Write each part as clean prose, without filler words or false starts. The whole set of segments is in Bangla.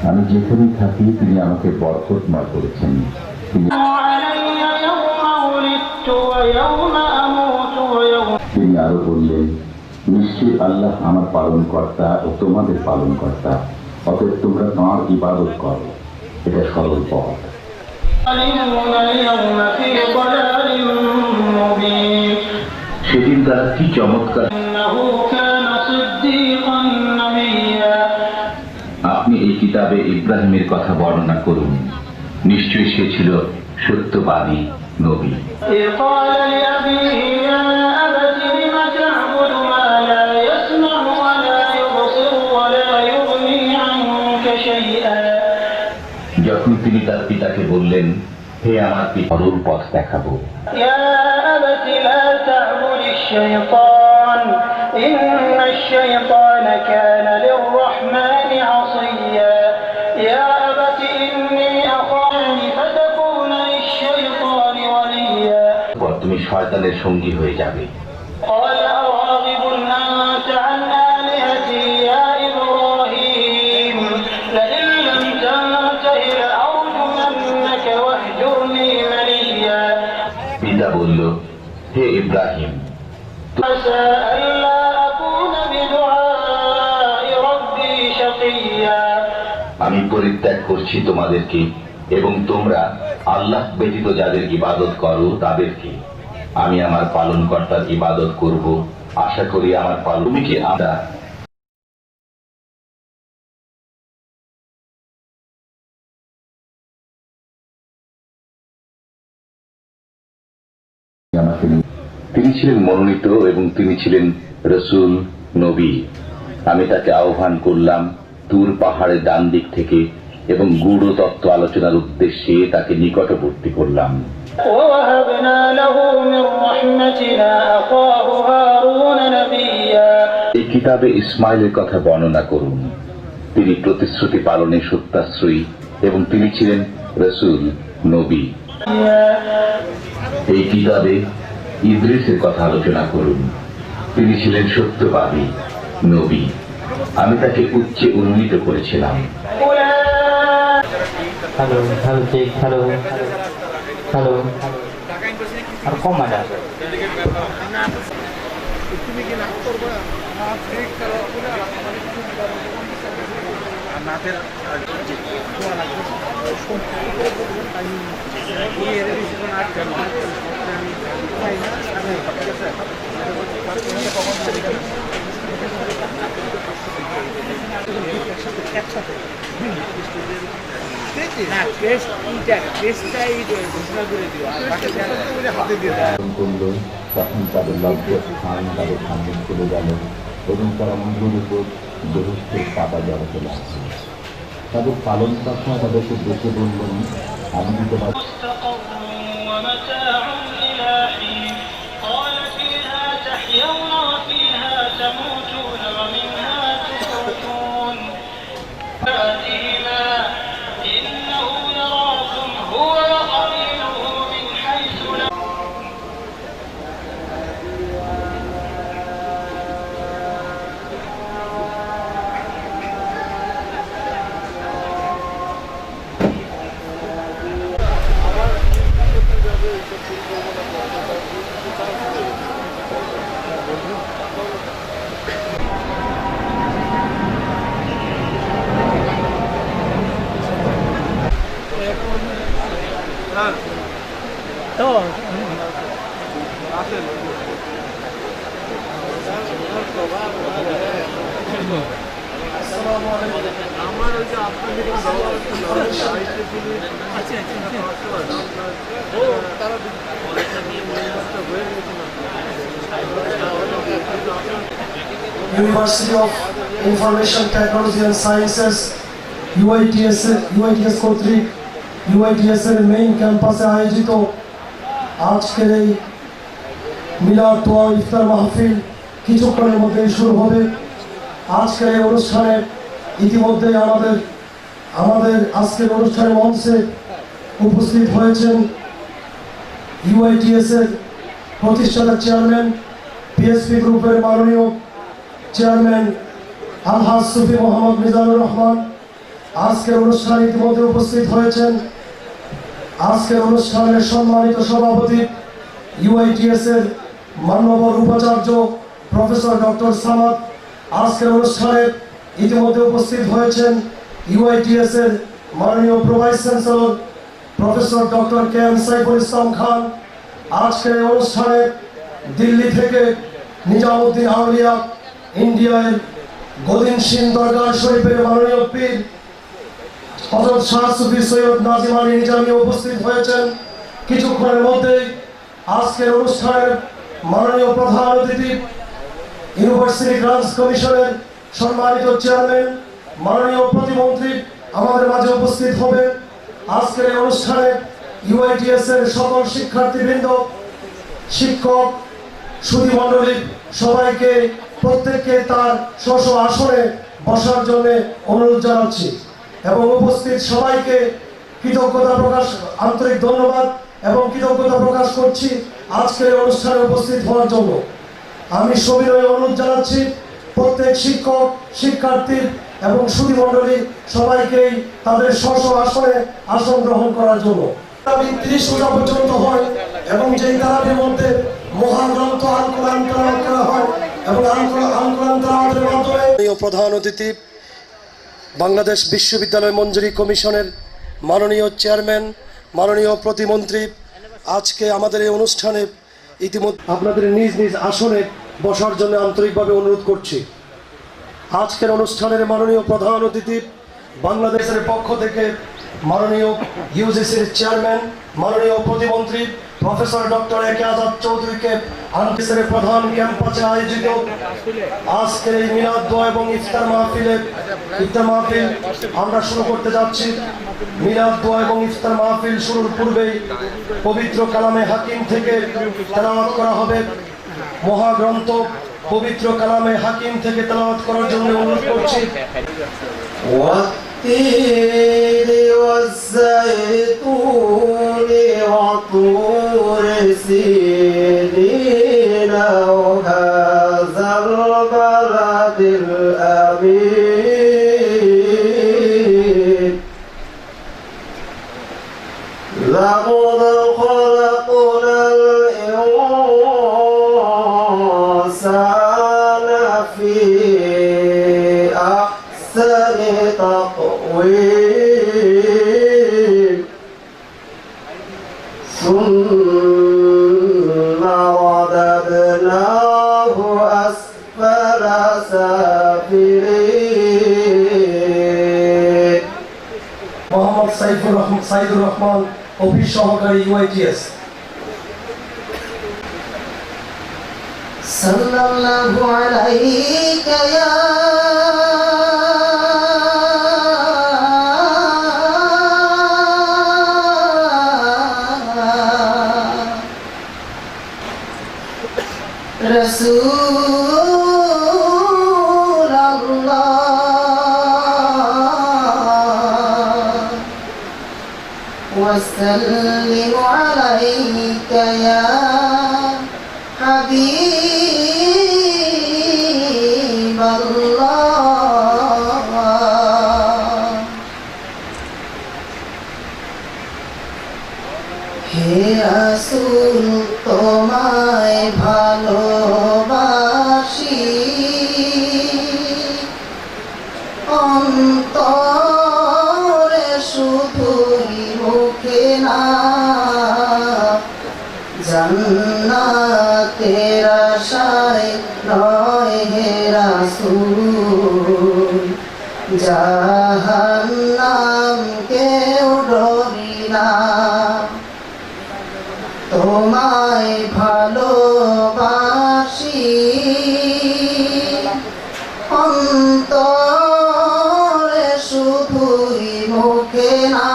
আমি যেখানে থাকি তিনি আমাকে বরকতময় করেছেন। তিনি আরো বললেন, নিশ্চয়ই আল্লাহ আমার পালন কর্তা ও তোমাদের পালন কর্তা, অতএব তোমরা তাঁর ইবাদত করো, এটা সরল পথ। সেদিন তারা কি চমৎকার! আপনি এই কিতাবে ইব্রাহিমের কথা বর্ণনা করুন, নিশ্চয়ই সে ছিল সত্যবাদী নবী। যখন তিনি তার পিতাকে বললেন, হে আমার পিতা, সরল পথ দেখাবো। তুমি শয়তানের সঙ্গী হয়ে যাবে। পিতা বলল, হে ইব্রাহিম, আমি পরিত্যাগ করছি তোমাদেরকে এবং তোমরা আল্লাহ ব্যতীত যাদের ইবাদত করো তাদেরকে। আমি আমার পালনকর্তার ইবাদত করব, আশা করি আমার পালনকে আমরা তিনি ছিলেন মনোনীত এবং তিনি ছিলেন রসুল, নবী। আমি তাকে আহ্বান করলাম তুর পাহাড়ের ডান দিক থেকে এবং গূঢ় তত্ত্ব আলোচনার উদ্দেশ্যে তাকে নিকটবর্তী করলাম। এই কিতাবে ইসমাইলের কথা বর্ণনা করুন, তিনি প্রতিশ্রুতি পালনে সত্যাশ্রয়ী এবং তিনি ছিলেন রসুল, নবী। এই কিতাবে ইদ্রিসের কথা আলোচনা করুন, তিনি ছিলেন সত্যবাদী নবী। আমি তাকে উচ্চে উন্নীত করেছিলাম। Hello hello check, hello hello, আর কম মারা তখন তাদের লজ্জার স্থান তাদের সামনে চলে গেল এবং তারা মুখের উপর বেহেশতের পাতা জড়াতে লাগল। তাদের পালন কর্তা তাদেরকে দেখে বললেন, আমি দিতে পারি। আমার ওই যে আপনাদের University of Information Technology and Sciences UITS কর্তৃক UITS এর মেইন ক্যাম্পাসে আয়োজিত আজকের এই মিলাদ দোয়া ইফতার মাহফিল কিছুক্ষণের মধ্যেই শুরু হবে। আজকের এই অনুষ্ঠানে ইতিমধ্যে আমাদের আজকের অনুষ্ঠানের মঞ্চে উপস্থিত হয়েছেন UITS এর প্রতিষ্ঠাতা চেয়ারম্যান PSP গ্রুপের মাননীয় চেয়ারম্যান আলহাজ সুফি মোহাম্মদ মিজানুর রহমান আজকের অনুষ্ঠানে ইতিমধ্যে উপস্থিত হয়েছেন। আজকের অনুষ্ঠানের সম্মানিত সভাপতি ইউআইটিএস এর মাননীয় উপাচার্য প্রফেসর ডক্টর সামাদ। আজকের অনুষ্ঠানে ইতিমধ্যে উপস্থিত হয়েছেন ইউআইটিএস এর মাননীয় vice chancellor professor doctor K M Saiful Islam Khan. আজকের এই অনুষ্ঠানে দিল্লি থেকে নিজামুদ্দিন আউলিয়া ইন্ডিয়ার গদিনশীন দরগাহ শরীফের মাননীয় পীর হযরত শাহ সুফি সৈয়দ নাজিম আলী নিজামী উপস্থিত হয়েছেন। কিছুক্ষণের মধ্যেই আজকের অনুষ্ঠানের মাননীয় প্রধান অতিথি ইউনিভার্সিটি গ্রান্টস কমিশনের সম্মানিত চেয়ারম্যান মাননীয় প্রতিমন্ত্রী আমাদের মাঝে উপস্থিত হবে। আজকের এই অনুষ্ঠানে ইউআইটিএস এর সকল শিক্ষার্থীবৃন্দ, শিক্ষক, সুধীমণ্ডলী সবাইকে প্রত্যেককে তার স্ব স্ব আসনে বসার জন্য অনুরোধ জানাচ্ছি এবং উপস্থিত সবাইকে আন্তরিক ধন্যবাদ এবং কৃতজ্ঞতা প্রকাশ করছি আজকের অনুষ্ঠানে উপস্থিত হওয়ার জন্য। আমি সবিনয় অনুরোধ জানাচ্ছি প্রত্যেক শিক্ষক, শিক্ষার্থী এবং সুধীমণ্ডলী সবাইকেই তাদের স্ব স্ব আসনে আসন গ্রহণ করার জন্য। 30 রোজা পর্যন্ত হয় এবং যেই তারাবির মধ্যে মহাগ্রন্থ আল কোরআন তেলাওয়াত করা হয় এবং আল কোরআন তেলাওয়াতের মাধ্যমে প্রধান অতিথি বাংলাদেশ বিশ্ববিদ্যালয় মঞ্জুরি কমিশনের মাননীয় চেয়ারম্যান, মাননীয় প্রতিমন্ত্রী আজকে আমাদের এই অনুষ্ঠানে ইতিমধ্যে আপনাদের নিজ নিজ আসনে বসার জন্য আন্তরিকভাবে অনুরোধ করছি। আজকের অনুষ্ঠানের মাননীয় প্রধান অতিথি বাংলাদেশের পক্ষ থেকে মাননীয় ইউজিসির চেয়ারম্যান, মাননীয় প্রতিমন্ত্রী প্রফেসর ডক্টর এ কে আজাদ চৌধুরীকে আন্তর্জাতিক প্রধান ক্যাম্পাসে আয়োজিত আজকের এই মিলাদ দোয়া এবং ইফতার মাহফিল আমরা শুরু করতে যাচ্ছি। মিলাদ দোয়া এবং ইফতার মাহফিল শুরুর পূর্বেই পবিত্র কালামে হাকিম থেকে তেলাওয়াত করা হবে। মহাগ্রন্থ পবিত্র কালামে হাকিম থেকে তেলাওয়াত করার জন্য অনুরোধ করছি। والتين والزيتون وطور سينين وهذا البلد الأمين لقد خلقنا الإنسان في أحسن تقويم ثم رددناه أسفل سافلين মোহাম্মদ সাইদুর রহমান, অফিস সহকারী ইউআইটিএস। সাল্লাল্লাহু আলাইকা ইয়া রাসূলুল্লাহ وسلم عليك يا حبيب الله হে রাসূল তোমায় ভালোবাসি অন্তরে শুধুই মুখে না জান্নাতের আশায় নয় হে রাসূল জাহান্নাম কেউ ডরি না তোমায় ভালোবাসি অন্তরে শুধুই মুখে না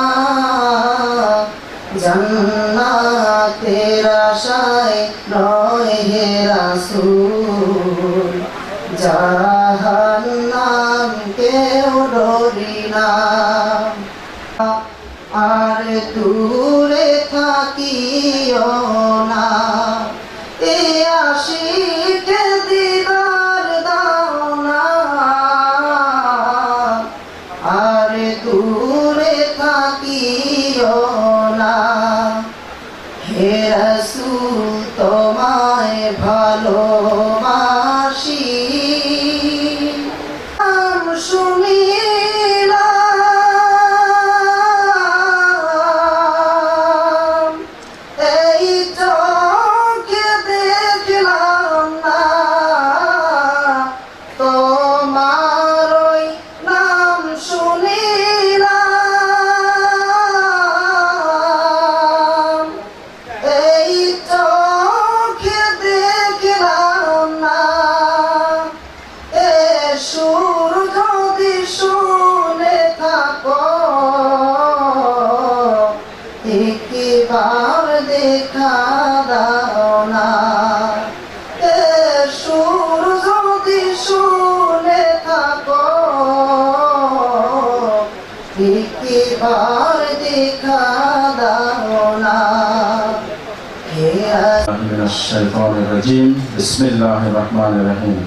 জান্নাতের আশায় নয় হে রাসূল জাহান্নাম কেউ ডরি না আর দূরে থাকিও না এ আশিক দিদার দাও الشيطان الرجيم بسم الله الرحمن الرحيم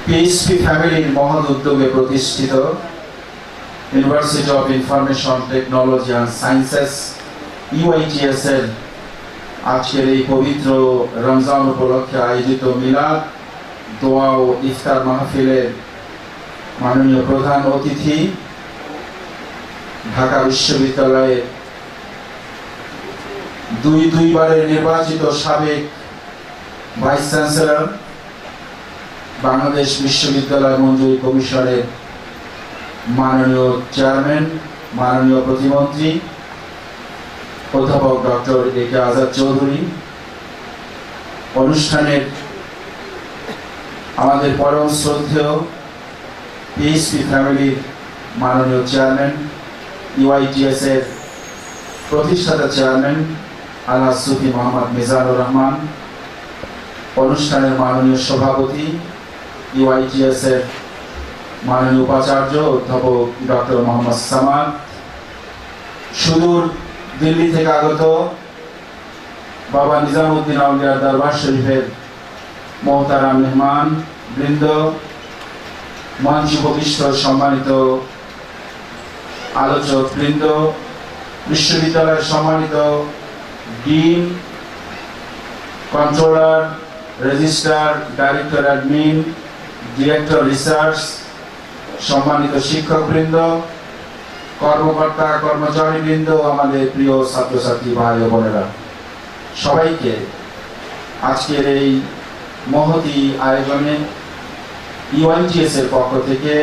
পিএসপি ফ্যামিলির মহৎ উদ্যোগে প্রতিষ্ঠিত university of information technology and sciences UITS এর আজকের এই পবিত্র রমজান উপলক্ষে আয়োজিত মিলাদ দোয়া ও ইফতার মাহফিলের মাননীয় প্রধান অতিথি ঢাকা বিশ্ববিদ্যালয়ের দুইবারের নির্বাচিত সাবেক ভাইস চ্যান্সেলর, বাংলাদেশ বিশ্ববিদ্যালয় মঞ্জুরি কমিশনের মাননীয় চেয়ারম্যান, মাননীয় প্রতিমন্ত্রী অধ্যাপক ডক্টর এ.কে আজাদ চৌধুরী, অনুষ্ঠানের আমাদের পরম শ্রদ্ধেয় পিএসপি ফ্যামিলির মাননীয় চেয়ারম্যান, ইউআইটিএস এর প্রতিষ্ঠাতা চেয়ারম্যান আলহাজ সুফি মোহাম্মদ মিজানুর রহমান, অনুষ্ঠানের মাননীয় সভাপতি ইউআইটিএস এর মাননীয় উপাচার্য অধ্যাপক ডক্টর মোহাম্মদ সামাদ, সুদূর দিল্লি থেকে আগত বাবা নিজামুদ্দিন আউলিয়ার দরবার শরীফের মোহতারাম মেহমান বৃন্দ, মঞ্চে উপবিষ্ট সম্মানিত আলোচক বৃন্দ, বিশ্ববিদ্যালয়ের সম্মানিত dean, controller, registrar, director admin, director research, সম্মানিত শিক্ষকবৃন্দ, কর্মকর্তা কর্মচারীবৃন্দ, আমাদের প্রিয় ছাত্রছাত্রী ভাই ও বোনেরা, সবাইকে আজকের এই মহতী আয়োজনে ইউআইটিএস এর পক্ষ থেকে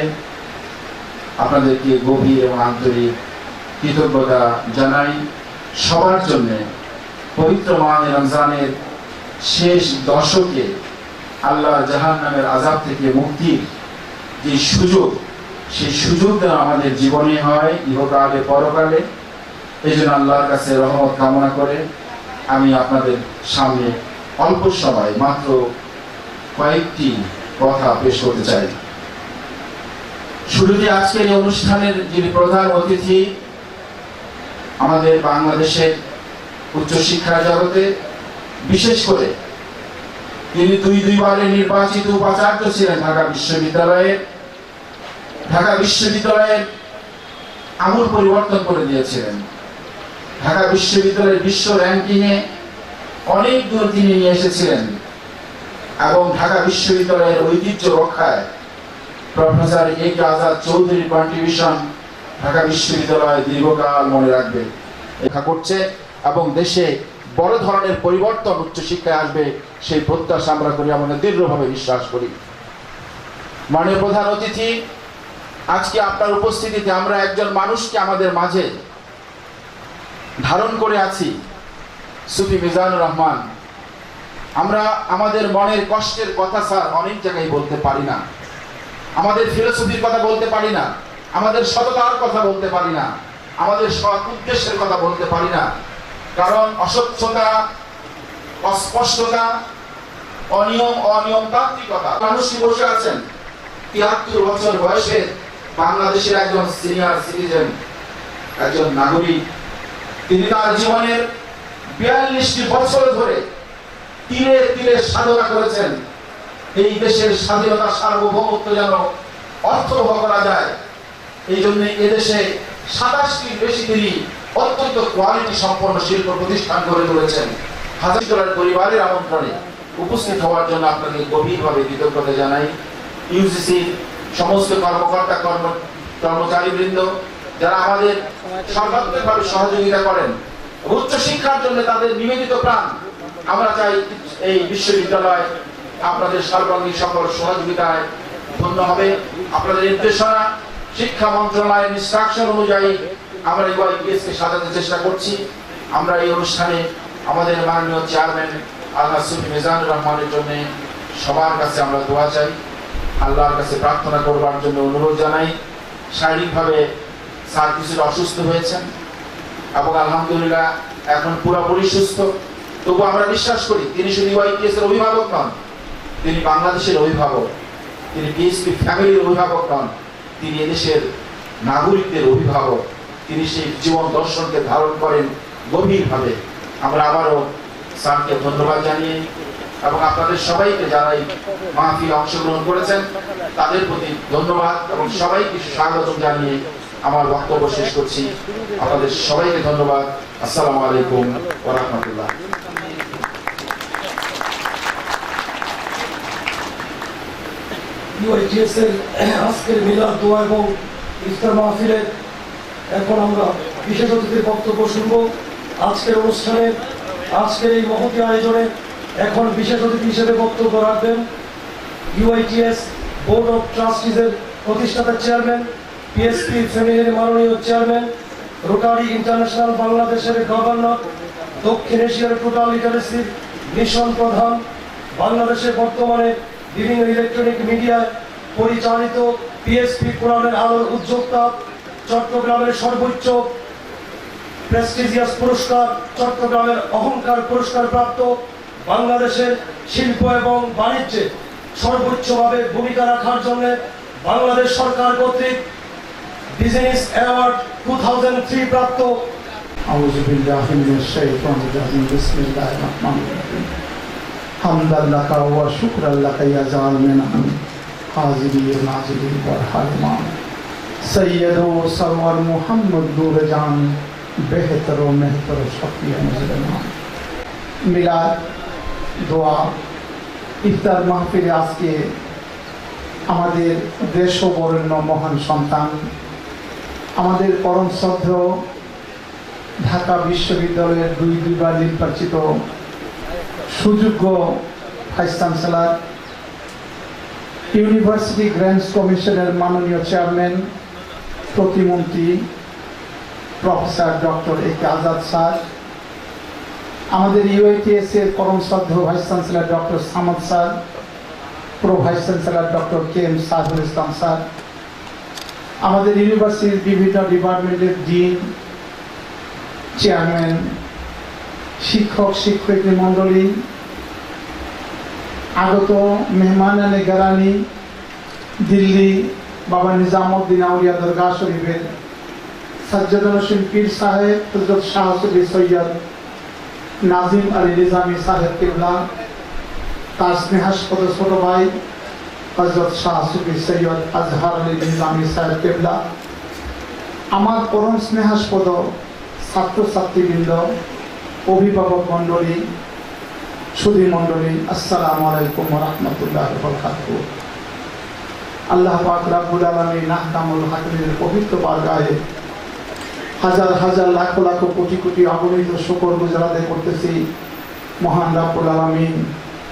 আপনাদেরকে গভীর এবং আন্তরিক কৃতজ্ঞতা জানাই। সবার জন্য পবিত্র মাহে রমজানের শেষ দশকে আল্লাহ জাহান্নামের আযাব থেকে মুক্তির যে সুযোগ, সেই সুযোগ যেন আমাদের জীবনে হয়, ইহকালে পরকালে। এই জন্য আল্লাহর কাছে রহমত কামনা করে আমি আপনাদের সামনে অল্প সময় মাত্র কয়েকটি কথা পেশ করতে চাই। শুরুতে আজকের এই অনুষ্ঠানের যিনি প্রধান অতিথি, আমাদের বাংলাদেশের উচ্চশিক্ষা জগতে বিশেষ করে তিনি দুইবারের নির্বাচিত উপাচার্য ছিলেন ঢাকা বিশ্ববিদ্যালয়ের আমূল পরিবর্তন করে দিয়েছিলেন। ঢাকা বিশ্ববিদ্যালয়ের বিশ্ব র্যাঙ্কিংয়ে অনেক দূর তিনি নিয়ে এসেছিলেন এবং ঢাকা বিশ্ববিদ্যালয়ের ঐতিহ্য রক্ষায় প্রফেসর এ.কে আজাদ চৌধুরীর কন্ট্রিবিউশন ঢাকা বিশ্ববিদ্যালয় দীর্ঘকাল মনে রাখবে লেখা করছে এবং দেশে বড় ধরনের পরিবর্তন উচ্চশিক্ষায় আসবে সেই প্রত্যাশা আমরা করি, আমরা দৃঢ়ভাবে বিশ্বাস করি। মাননীয় প্রধান অতিথি, আজকে আপনার উপস্থিতিতে আমরা একজন মানুষকে আমাদের মাঝে ধারণ করে আছি, সুফি মিজানুর রহমান। আমরা আমাদের মনের কষ্টের কথা স্যার অনেক জায়গায় বলতে পারি না, আমাদের ফিলোসফির কথা বলতে পারি না, আমাদের সততার কথা বলতে পারি না, আমাদের সৎ উদ্দেশ্যের কথা বলতে পারি না, কারণ অস্বচ্ছতা, অস্পষ্টতা, অনিয়মতান্ত্রিকতা। মানুষই বসে আছেন ৭৩ বছর বয়সে বাংলাদেশের একজন সিনিয়র সিটিজেন, একজন নাগরিক। তিনি তার জীবনের ৪২টি বছর ধরে তীরে তীরে সাধনা করেছেন এই দেশের স্বাধীনতা সার্বভৌমত্ব যেন অর্থবহ করা যায়। এই জন্য এদেশে ২৭টির বেশি তিনি অত্যন্ত কোয়ালিটি সম্পন্ন শিল্প প্রতিষ্ঠান গড়ে তুলেছেন। হাজার পরিবারের আমন্ত্রণে উপস্থিত হওয়ার জন্য আপনাকে গভীরভাবে কৃতজ্ঞতা জানাই। ইউজিসির সমস্ত কর্মকর্তা কর্মচারীবৃন্দ যারা আমাদের সর্বাত্মকভাবে সহযোগিতা করেন, উচ্চশিক্ষার জন্য তাদের নিবেদিত প্রাণ। আমরা চাই এই বিশ্ববিদ্যালয় আপনাদের সর্বাঙ্গীন সকল সহযোগিতায় ধন্য হবে। আপনাদের নির্দেশনা, শিক্ষা মন্ত্রণালয়ের ইনস্ট্রাকশন অনুযায়ী আমরা ইউআইটিএসকে সাজাতে চেষ্টা করছি। আমরা এই অনুষ্ঠানে আমাদের মাননীয় চেয়ারম্যান আলহাজ সুফি মিজানুর রহমানের জন্য সবার কাছে আমরা দোয়া চাই, আল্লাহর কাছে প্রার্থনা করবার জন্য অনুরোধ জানাই। শারীরিকভাবে স্যার কিছুটা অসুস্থ হয়েছেন এবং আলহামদুলিল্লাহ এখন পুরোপুরি সুস্থ। তবু আমরা বিশ্বাস করি তিনি শুধু ইউআইটিএস এর অভিভাবক নন, তিনি বাংলাদেশের অভিভাবক, তিনি পিএসপি ফ্যামিলির অভিভাবক নন, তিনি এদেশের নাগরিকদের অভিভাবক। তিনি সেই জীবন দর্শনকে ধারণ করেন গভীরভাবে আমরা আবারও স্যারকে ধন্যবাদ জানিয়ে এবং আপনাদের সবাইকে যারা এই মাহফিলে অংশগ্রহণ করেছেন তাদের প্রতি ধন্যবাদ এবং সবাইকে স্বাগত জানিয়ে আমার বক্তব্য শেষ করছি। আপনাদের সবাইকে ধন্যবাদ। আসসালামু আলাইকুম ওয়া রাহমাতুল্লাহ। ইউআইটিএস এর আজকের মিলাদ দোয়া এবং ইফতার মাহফিলে এখন আমরা বিশেষ অতিথির বক্তব্য শুনবো। আজকের অনুষ্ঠানে, আজকের এই মহতী আয়োজনে এখন বিশেষ অতিথি হিসেবে বক্তব্য রাখবেন ইউআইটিএস বোর্ড অফ ট্রাস্টিজের প্রতিষ্ঠাতা চেয়ারম্যান, পিএসপি ফ্যামিলির মাননীয় চেয়ারম্যান, রোটারি ইন্টারন্যাশনাল বাংলাদেশের গভর্নর, দক্ষিণ এশিয়ার টোটাল লিটারেসির মিশন প্রধান, বাংলাদেশে বর্তমানে বিভিন্ন ইলেকট্রনিক মিডিয়ায় পরিচালিত পিএসপি কোরআনের আলোর উদ্যোক্তা, চট্টগ্রামের সর্বোচ্চ প্রেস্টিজিয়াস পুরস্কার চট্টগ্রামের অহংকার পুরস্কার প্রাপ্ত, বাংলাদেশের শিল্প এবং বাণিজ্যে সর্বোচ্চভাবে ভূমিকা রাখার জন্য বাংলাদেশ সরকার কর্তৃক বিজনেস অ্যাওয়ার্ড 2003 প্রাপ্ত। আউযু বিল্লাহি মিনাশ শাইতানির রাজিম। বিসমিল্লাহির রহমানির রহিম। হামদান লাকা ওয়া শুকরান লাকা ইয়া জামিন হাজিরিন নাজিরিন ওয়াল হালিমান সৈয়দো সরওয়ার মুহাম্মদ নূর জান বেহতর ও মেহতর শফিয়া মুসলমান। মিলাদ দোয়া ইফতার মাহফিলে আজকে আমাদের দেশ ও বরেণ্য মহান সন্তান, আমাদের পরম শ্রদ্ধেয় ঢাকা বিশ্ববিদ্যালয়ের দুইবার নির্বাচিত সুযোগ্য ভাইস চ্যান্সেলর, ইউনিভার্সিটি গ্র্যান্টস কমিশনের মাননীয় চেয়ারম্যান, প্রতিমন্ত্রী professor doctor A K Azad sir, আমাদের ইউআইটিএস এর পরম শ্রদ্ধেয় vice chancellor doctor Samad sir, pro vice chancellor doctor K M. Saiful Islam sir, আমাদের ইউনিভার্সিটির বিভিন্ন ডিপার্টমেন্টের ডিন, চেয়ারম্যান, শিক্ষক শিক্ষয়িত্রী মণ্ডলী, আগত মেহমানানে গারানি, দিল্লি বাবা নিজামুদ্দিন আউলিয়া দরগাহ শরীফের সাজ্জাদুল হোসেন পীর সাহেব, হযরত শাহ সুফি সৈয়দ নাজিম আলী নিজামী সাহেব কিবলা, তার স্নেহাস্পদ ছোট ভাই হযরত শাহ সুফি সৈয়দ আজহার আলী নিজামী সাহেব কিবলা, আমার পরম স্নেহাস্পদ ছাত্রছাত্রীবৃন্দ, অভিভাবক মণ্ডলী, সুধী মণ্ডলী, আসসালামু আলাইকুম ওয়া রাহমাতুল্লাহি ওয়া বারাকাতুহু। আল্লাহ পাক রব্বুল আলামিন আহকামুল হাকিমের পবিত্র বারগাহে হাজার হাজার লাখ লাখ কোটি কোটি অগণিত শুকর গুজার আদায় করতেছি। মহান রব্বুল আলামিন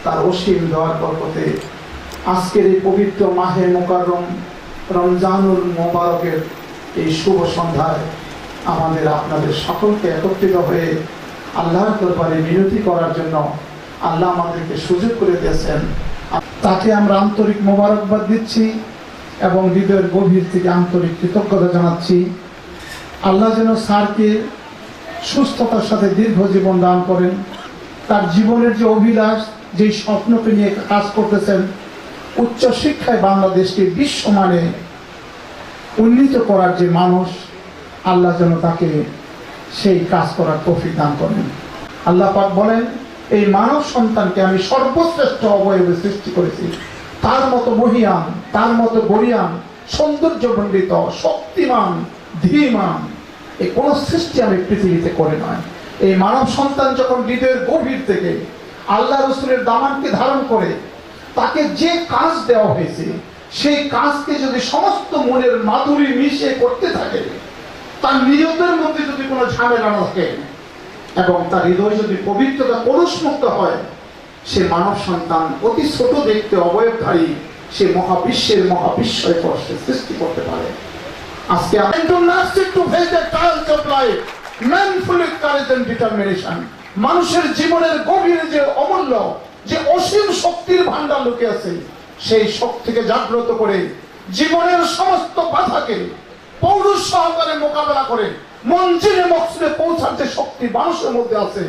তার অসীম দয়ার বরকতে আজকের এই পবিত্র মাহে মুকাররম রমজানুল মোবারকের এই শুভ সন্ধ্যায় আমাদের আপনাদের সকলকে একত্রিত হয়ে আল্লাহর দরবারে মিনতি করার জন্য আল্লাহ আমাদেরকে সুযোগ করে দিয়েছেন। তাকে আমরা আন্তরিক মোবারকবাদ দিচ্ছি এবং হৃদয়ের গভীর থেকে আন্তরিক কৃতজ্ঞতা জানাচ্ছি। আল্লাহ যেন স্যারকে সুস্থতার সাথে দীর্ঘ জীবন দান করেন। তার জীবনের যে অভিলাষ, যে স্বপ্নকে নিয়ে কাজ করতেছেন, উচ্চ শিক্ষায় বাংলাদেশকে বিশ্বমানে উন্নীত করার যে মানুষ, আল্লাহ যেন তাকে সেই কাজ করার তৌফিক দান করেন। আল্লাহ পাক বলেন, এই মানব সন্তানকে আমি সর্বশ্রেষ্ঠ অবয়বে সৃষ্টি করেছি, তার মতো মহিয়ান, তার মতো গরিয়ান, সৌন্দর্যমণ্ডিত, শক্তিমান, ধীমান এই কোন সৃষ্টি আমি পৃথিবীতে করে নয়। এই মানব সন্তান যখন হৃদয়ের গভীর থেকে আল্লাহ রসুলের দামানকে ধারণ করে তাকে যে কাজ দেওয়া হয়েছে, সেই কাজকে যদি সমস্ত মনের মাধুরী মিশে করতে থাকে, তার নিয়তের মধ্যে যদি কোনো ঝামেলা না থাকে এবং তার হৃদয় যদি পবিত্রতা কলুষমুক্ত হয়, সে মানব সন্তান অতি ছোট দেখতে অবয়বধারী সে মহাবিশ্বের মহাবিস্ময়কর সৃষ্টি করতে পারে। আজকে মানুষের জীবনের গভীরে যে অমূল্য, যে অসীম শক্তির ভান্ডার লুকে আছে, সেই শক্তিকে জাগ্রত করে জীবনের সমস্ত বাধাকে পৌরুষ সহকারে মোকাবেলা করে মঞ্জিলে মকসুদে পৌঁছার যে শক্তি মানুষের মধ্যে আছে,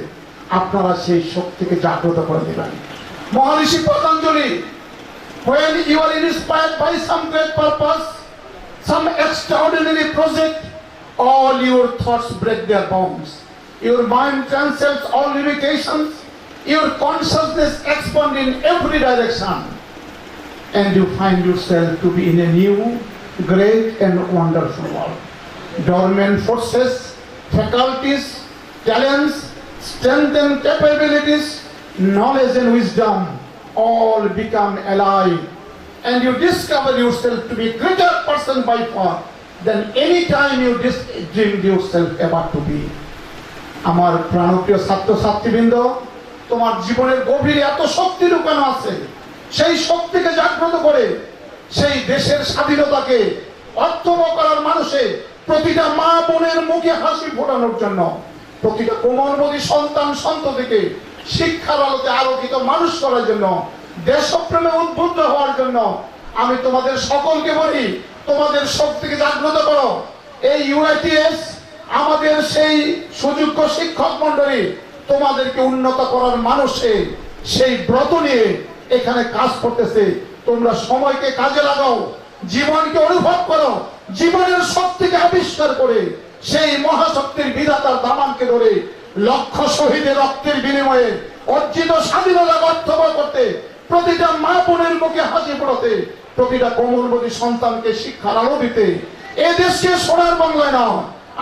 আপনারা সেই শক্তিকে জাগ্রত করে দেবেন। মহর্ষি Patanjali, when you are inspired by some great purpose, some extraordinary project, all your thoughts break their bounds. Your mind transcends all limitations. Your consciousness expands in every direction. And you find yourself to be in a new, great and wonderful world. Dormant forces, faculties, talents, strength and capabilities, knowledge and wisdom all become alive. And you discover yourself to be a greater person by far than any time you dreamed yourself ever to be. আমার প্রাণপ্রিয় ছাত্রছাত্রীবৃন্দ, তোমার জীবনের গভীরে এত শক্তি লুকানো আছে, সেই শক্তিকে জাগ্রত করে সেই দেশের স্বাধীনতাকে অর্থবহ করার মানুষে প্রতিটা মা বোনের মুখে হাসি ফোটানোর জন্য, প্রতিটা কোমলমতি সন্তান সন্ততিকে শিক্ষার আলোতে আলোকিত মানুষ করার জন্য, দেশপ্রেমে উদ্বুদ্ধ হওয়ার জন্য আমি তোমাদের সকলকে বলি, তোমাদের শক্তিকে জাগ্রত করো। এই ইউআইটিএস আমাদের সেই সুযোগ্য শিক্ষক মন্ডলী তোমাদেরকে উন্নত করার মানুষে সেই ব্রত নিয়ে এখানে কাজ করতেছে। তোমরা সময়কে কাজে লাগাও, জীবনকে অনুভব করো, জীবনের শক্তিকে আবিষ্কার করে সেই মহাশক্তির বিধাতার দামানকে ধরে লক্ষ শহীদের রক্তের বিনিময়ে অর্জিত স্বাধীনতা অর্থবহ করতে, প্রতিটা মা বোনের মুখে হাসি ফোটাতে, প্রতিটা কোমলমতি সন্তানকে শিক্ষার আলো দিতে, এ দেশকে সোনার বাংলায় নাও,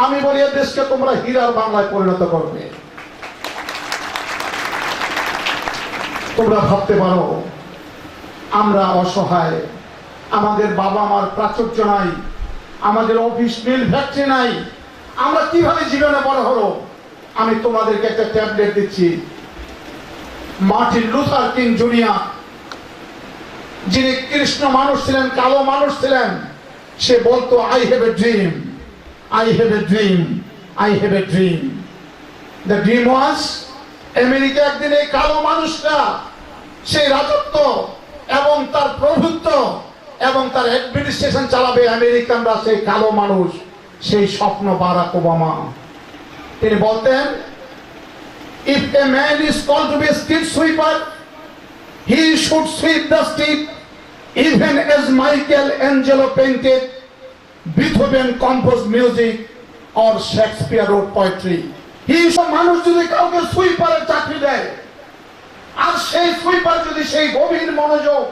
আমি বলি এ দেশকে তোমরা হীরার বাংলায় পরিণত করবে। তোমরা ভাবতে পারো আমরা অসহায়, আমাদের বাবা মার প্রাচুর্য নাই, আমাদের অফিস মিল ফ্যাক্টরি নাই, আমরা কিভাবে জীবনে বড় হলো। আমি তোমাদেরকে একটা ট্যাবলেট দিচ্ছি। মার্টিন লুথার কিং জুনিয়র, যিনি কৃষ্ণ মানুষ ছিলেন, কালো মানুষ ছিলেন, সে বলতো I have a dream, I have a dream, I have a dream. The dream was, America একদিন এই কালো মানুষরা সেই রাজত্ব এবং তার প্রভুত্ব এবং তার অ্যাডমিনিস্ট্রেশন চালাবে, আমেরিকানরা সেই কালো মানুষ, সেই স্বপ্ন বারাক ওবামা। তিনি বলতেন, if a man is called to be a street sweeper, he should sweep the street even as Michelangelo painted, Beethoven composed music, or Shakespeare wrote poetry. মানুষ যদি কাউকে সুইপারের চাকরি দেয়, আর সেই সুইপার যদি সেই গভীর মনোযোগ,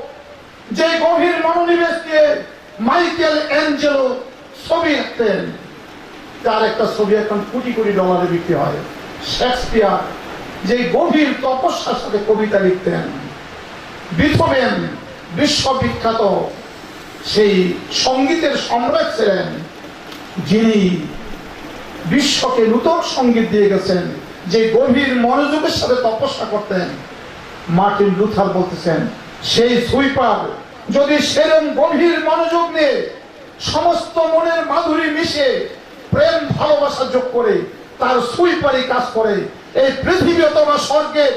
যে গভীর মনোনিবেশ দিয়ে মাইকেল অ্যাঞ্জেলো ছবি আঁকতেন, তার একটা ছবি এখন কোটি কোটি ডলারে বিক্রি হয়। শেক্সপিয়ার যে গভীর তপস্যার সাথে কবিতা লিখতেন, বিথোভেন বিশ্ববিখ্যাত সেই সঙ্গীতের সম্রাট ছিলেন, যিনি বিশ্বকে নূতন সঙ্গীত দিয়ে গেছেন, যে গভীর মনোযোগের সাথে তপস্যা করতেন। মার্টিন লুথার বলতেছেন, সেই সুইপার যদি সেরকম গভীর মনোযোগ নিয়ে সমস্ত মনের মাধুরী মিশে প্রেম ভালোবাসা যোগ করে তার সুইপারি কাজ করে, এই পৃথিবী অথবা স্বর্গের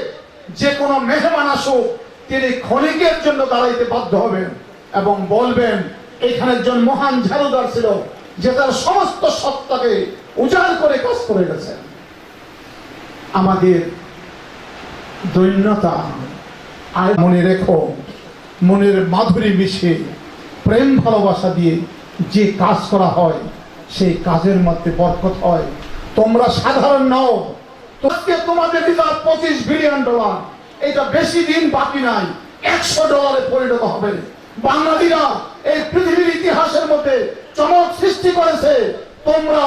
যে কোনো মেহমান আসুক, তিনি ক্ষণিকের জন্য দাঁড়াইতে বাধ্য হবেন এবং বলবেন, এখানে একজন মহান ঝাড়ুদার ছিল, যে তার সমস্ত সত্তাকে উজাড় করে কাজ করে গেছেন। আমাদের দৈন্যতা আর মনে রেখো, মনের মাধুরী মিশে প্রেম ভালোবাসা দিয়ে যে কাজ করা হয়, সেই কাজের মধ্যে বরকত হয়। তোমরা সাধারণ নও, তোমাদের রিজার্ভ $25 বিলিয়ন, এটা বেশি দিন বাকি নাই, $100 পরিণত হবে। বাঙালিরা এই পৃথিবীর ইতিহাসের মধ্যে চমক সৃষ্টি করেছে। তোমরা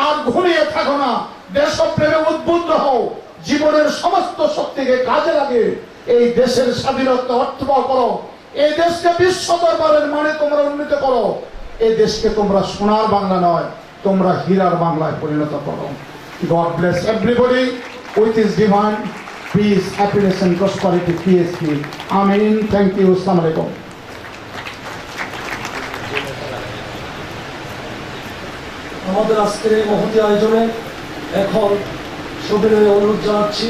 আর ঘুমিয়ে থাকো না, দেশপ্রেমে উদ্বুদ্ধ হও, জীবনের সমস্ত শক্তিকে কাজে লাগে এই দেশের স্বাধীনতা অর্থবহ করো, এই দেশকে বিশ্ব দরবারের মানে তোমরা উন্নীত করো। এই দেশকে তোমরা সোনার বাংলা নয়, তোমরা হীরার বাংলায় পরিণত করো। God bless everybody with His divine peace, happiness and prosperity. PSP. Amen. Thank you. Assalamu alaikum. আমাদের আজকের এই মহতী আয়োজনে এখন সবিনয়ে অনুরোধ জানাচ্ছি,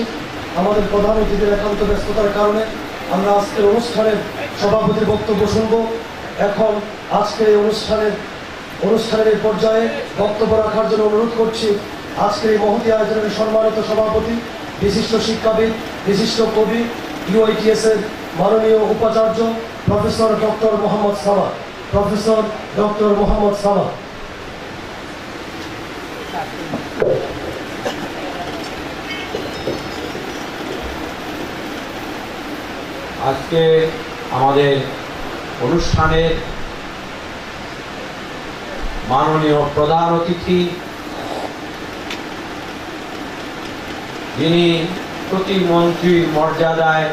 আমাদের প্রধান অতিথির একান্ত ব্যস্ততার কারণে আমরা আজকের অনুষ্ঠানের সভাপতির বক্তব্য শুনব। এখন আজকের এই অনুষ্ঠানের এই পর্যায়ে বক্তব্য রাখার জন্য অনুরোধ করছি আজকের এই মহতী আয়োজনের সম্মানিত সভাপতি, বিশিষ্ট শিক্ষাবিদ, বিশিষ্ট কবি, ইউআইটিএস এর মাননীয় উপাচার্য professor doctor Mohammad Sabah, professor doctor Mohammad Sabah. আজকে আমাদের অনুষ্ঠানের মাননীয় প্রধান অতিথি, যিনি প্রতিমন্ত্রীর মর্যাদায়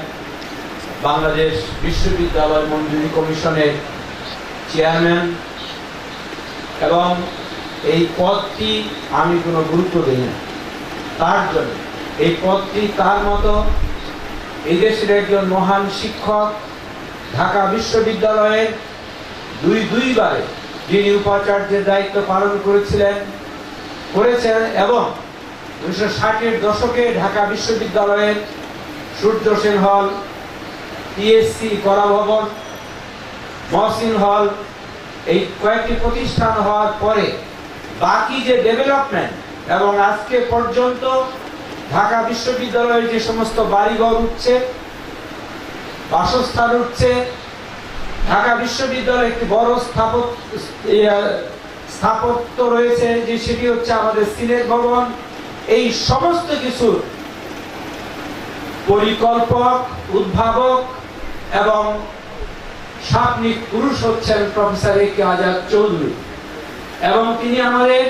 বাংলাদেশ বিশ্ববিদ্যালয় মঞ্জুরি কমিশনের চেয়ারম্যান, এবং এই পদটি আমি কোনো গুরুত্ব দিই না তার জন্য। এই পদটি তার মতো এই দেশের একজন মহান শিক্ষক, ঢাকা বিশ্ববিদ্যালয়ের দুইবারে যিনি উপাচার্যের দায়িত্ব পালন করেছেন এবং 1960-এর দশকে ঢাকা বিশ্ববিদ্যালয়ের সূর্য সেন হল, টিএসসি কলাভবন, মহসিন হল, এই কয়েকটি প্রতিষ্ঠান হওয়ার পরে বাকি যে ডেভেলপমেন্ট এবং আজকে পর্যন্ত ঢাকা বিশ্ববিদ্যালয়ের যে সমস্ত বাড়িঘর উঠছে, বাসস্থান উঠছে, ঢাকা বিশ্ববিদ্যালয়ে একটি বড় স্থাপত্য রয়েছে যে সেটি হচ্ছে আমাদের সিনেট ভবন। এই সমস্ত কিছুর পরিকল্পক, উদ্ভাবক এবং সাপনিক পুরুষ হচ্ছেন প্রফেসর এ.কে আজাদ চৌধুরী, এবং তিনি আমাদের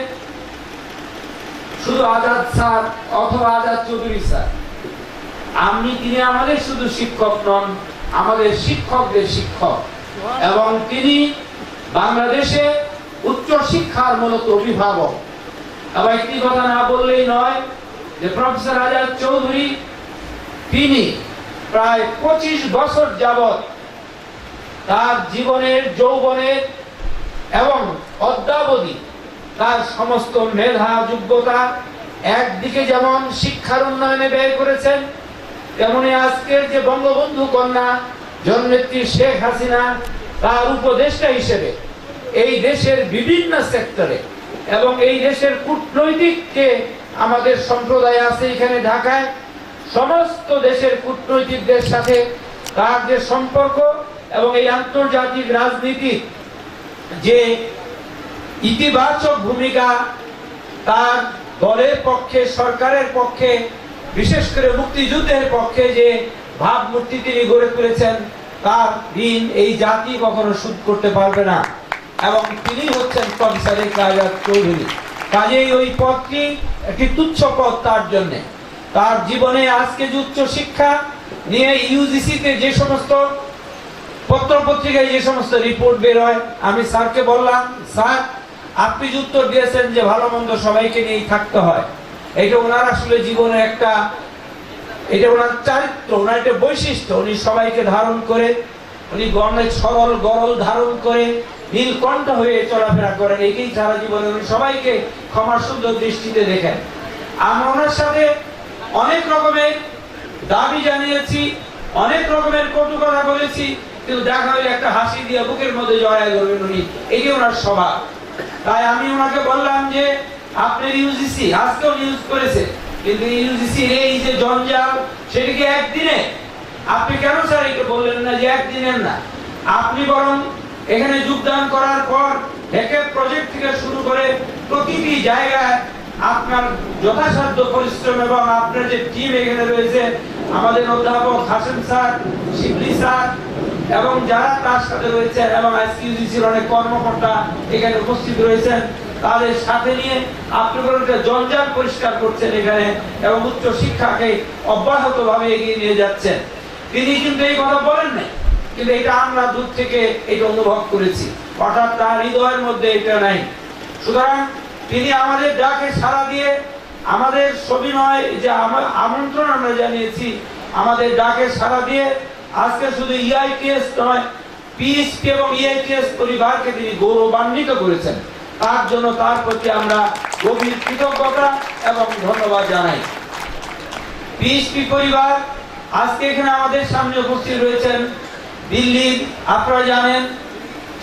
শুধু আজাদ স্যার অথবা আজাদ চৌধুরী স্যার, তিনি আমাদের শুধু শিক্ষক নন, আমাদের শিক্ষকদের শিক্ষক, এবং তিনি বাংলাদেশে উচ্চ শিক্ষার মূলত অভিভাবক। আবার একটি কথা না বললেই নয় যে প্রফেসর আজাদ চৌধুরী তিনি প্রায় 25 বছর যাবৎ তার জীবনের, যৌবনের এবং অদ্যাবধি তার সমস্ত মেধা, যোগ্যতা একদিকে যেমন শিক্ষার উন্নয়নে ব্যয় করেছেন, তেমনি আজকের যে বঙ্গবন্ধু কন্যা জননেত্রী শেখ হাসিনা তার উপদেষ্টা হিসেবে এই দেশের বিভিন্ন সেক্টরে এবং এই দেশের কূটনৈতিক যে আমাদের সম্প্রদায় আছে এখানে ঢাকায়, সমস্ত দেশের কূটনৈতিকদের সাথে তার যে সম্পর্ক এবং এই আন্তর্জাতিক রাজনীতি যে ইতিবাচক ভূমিকা তার দলের পক্ষে, সরকারের পক্ষে, বিশেষ করে মুক্তিযুদ্ধের পক্ষে যে ভাবমূর্তি তিনি গড়ে তুলেছেন, তার ঋণ এই জাতি কখনো শোধ করতে পারবে না, এবং তিনি হচ্ছেন প্রফেসর এ.কে আজাদ চৌধুরী। কাজেই ওই পদটি একটি তুচ্ছ পদ তার জন্য। তার জীবনে আজকে যে উচ্চ শিক্ষা নিয়ে ইউজিসিতে যে সমস্ত পত্রপত্রিকায় যে সমস্ত রিপোর্ট বের হয়, আমি স্যারকে বললাম, স্যার আপনি যে উত্তর দিয়েছেন যে ভালো মন্দ সবাইকে নিয়েই থাকতে হয়, এটা ওনার আসলে জীবনে একটা, এটা ওনার চারিত্র, ওনার একটা বৈশিষ্ট্য। উনি সবাইকে ধারণ করে, উনি গণের সরল গরল ধারণ করে নীলকণ্ঠ হয়ে চলাফেরা করেন, একেই সারা জীবনে উনি সবাইকে ক্ষমার সুন্দর দৃষ্টিতে দেখেন। আমরা ওনার সাথে অনেক রকমের দাবি জানিয়েছি, অনেক রকমের কটু কথা বলেছি, কিন্তু দেখা হলে একটা হাসি দিয়ে বুকের মধ্যে জড়ায় ধরবেন উনি, এই ওনার স্বভাব। তাই আমি ওনাকে বললাম যে আপনার ইউজিসি আজকেও নিউজ করেছে, কিন্তু ইউজিসির এই যে জঞ্জাল সেটিকে একদিনে, আপনি কেন স্যার এটা বললেন না যে একদিনের না, আপনি বরং এখানে যোগদান করার পর হ্যাকের প্রজেক্ট থেকে শুরু করে প্রতিটি জায়গায় আপনার যথাসাধ্য পরিশ্রম এবং আপনার যে টিম এখানে রয়েছে, আমাদের অধ্যাপক হাসেম স্যার, শিবলি স্যার এবং যারা তার সাথে রয়েছেন, এবং ইউজিসির অনেক কর্মকর্তা এখানে উপস্থিত রয়েছেন, তাদের সাথে নিয়ে আপনি একটা জঞ্জাল পরিষ্কার করছেন এখানে, এবং উচ্চ শিক্ষাকে অব্যাহতভাবে এগিয়ে নিয়ে যাচ্ছেন। তিনি কিন্তু এই কথা বলেন নাই, কিন্তু এটা আমরা দূর থেকে এটা অনুভব করেছি, অর্থাৎ তার হৃদয়ের মধ্যে এটা নাই। সুতরাং তিনি আমাদের ডাকে সাড়া দিয়ে, আমাদের সবিনয় যে আমন্ত্রণ আমরা জানিয়েছি, আমাদের ডাকে সাড়া দিয়ে আজকে শুধু ইআইটিএস নয়, পিএইচপি এবং ইআইটিএস পরিবারকে তিনি গৌরবান্বিত করেছেন। তার জন্য তার প্রতি আমরা গভীর কৃতজ্ঞতা এবং ধন্যবাদ জানাই। পিএইচপি পরিবার আজকে এখানে আমাদের সামনে উপস্থিত রয়েছেন দিল্লির, আপনারা জানেন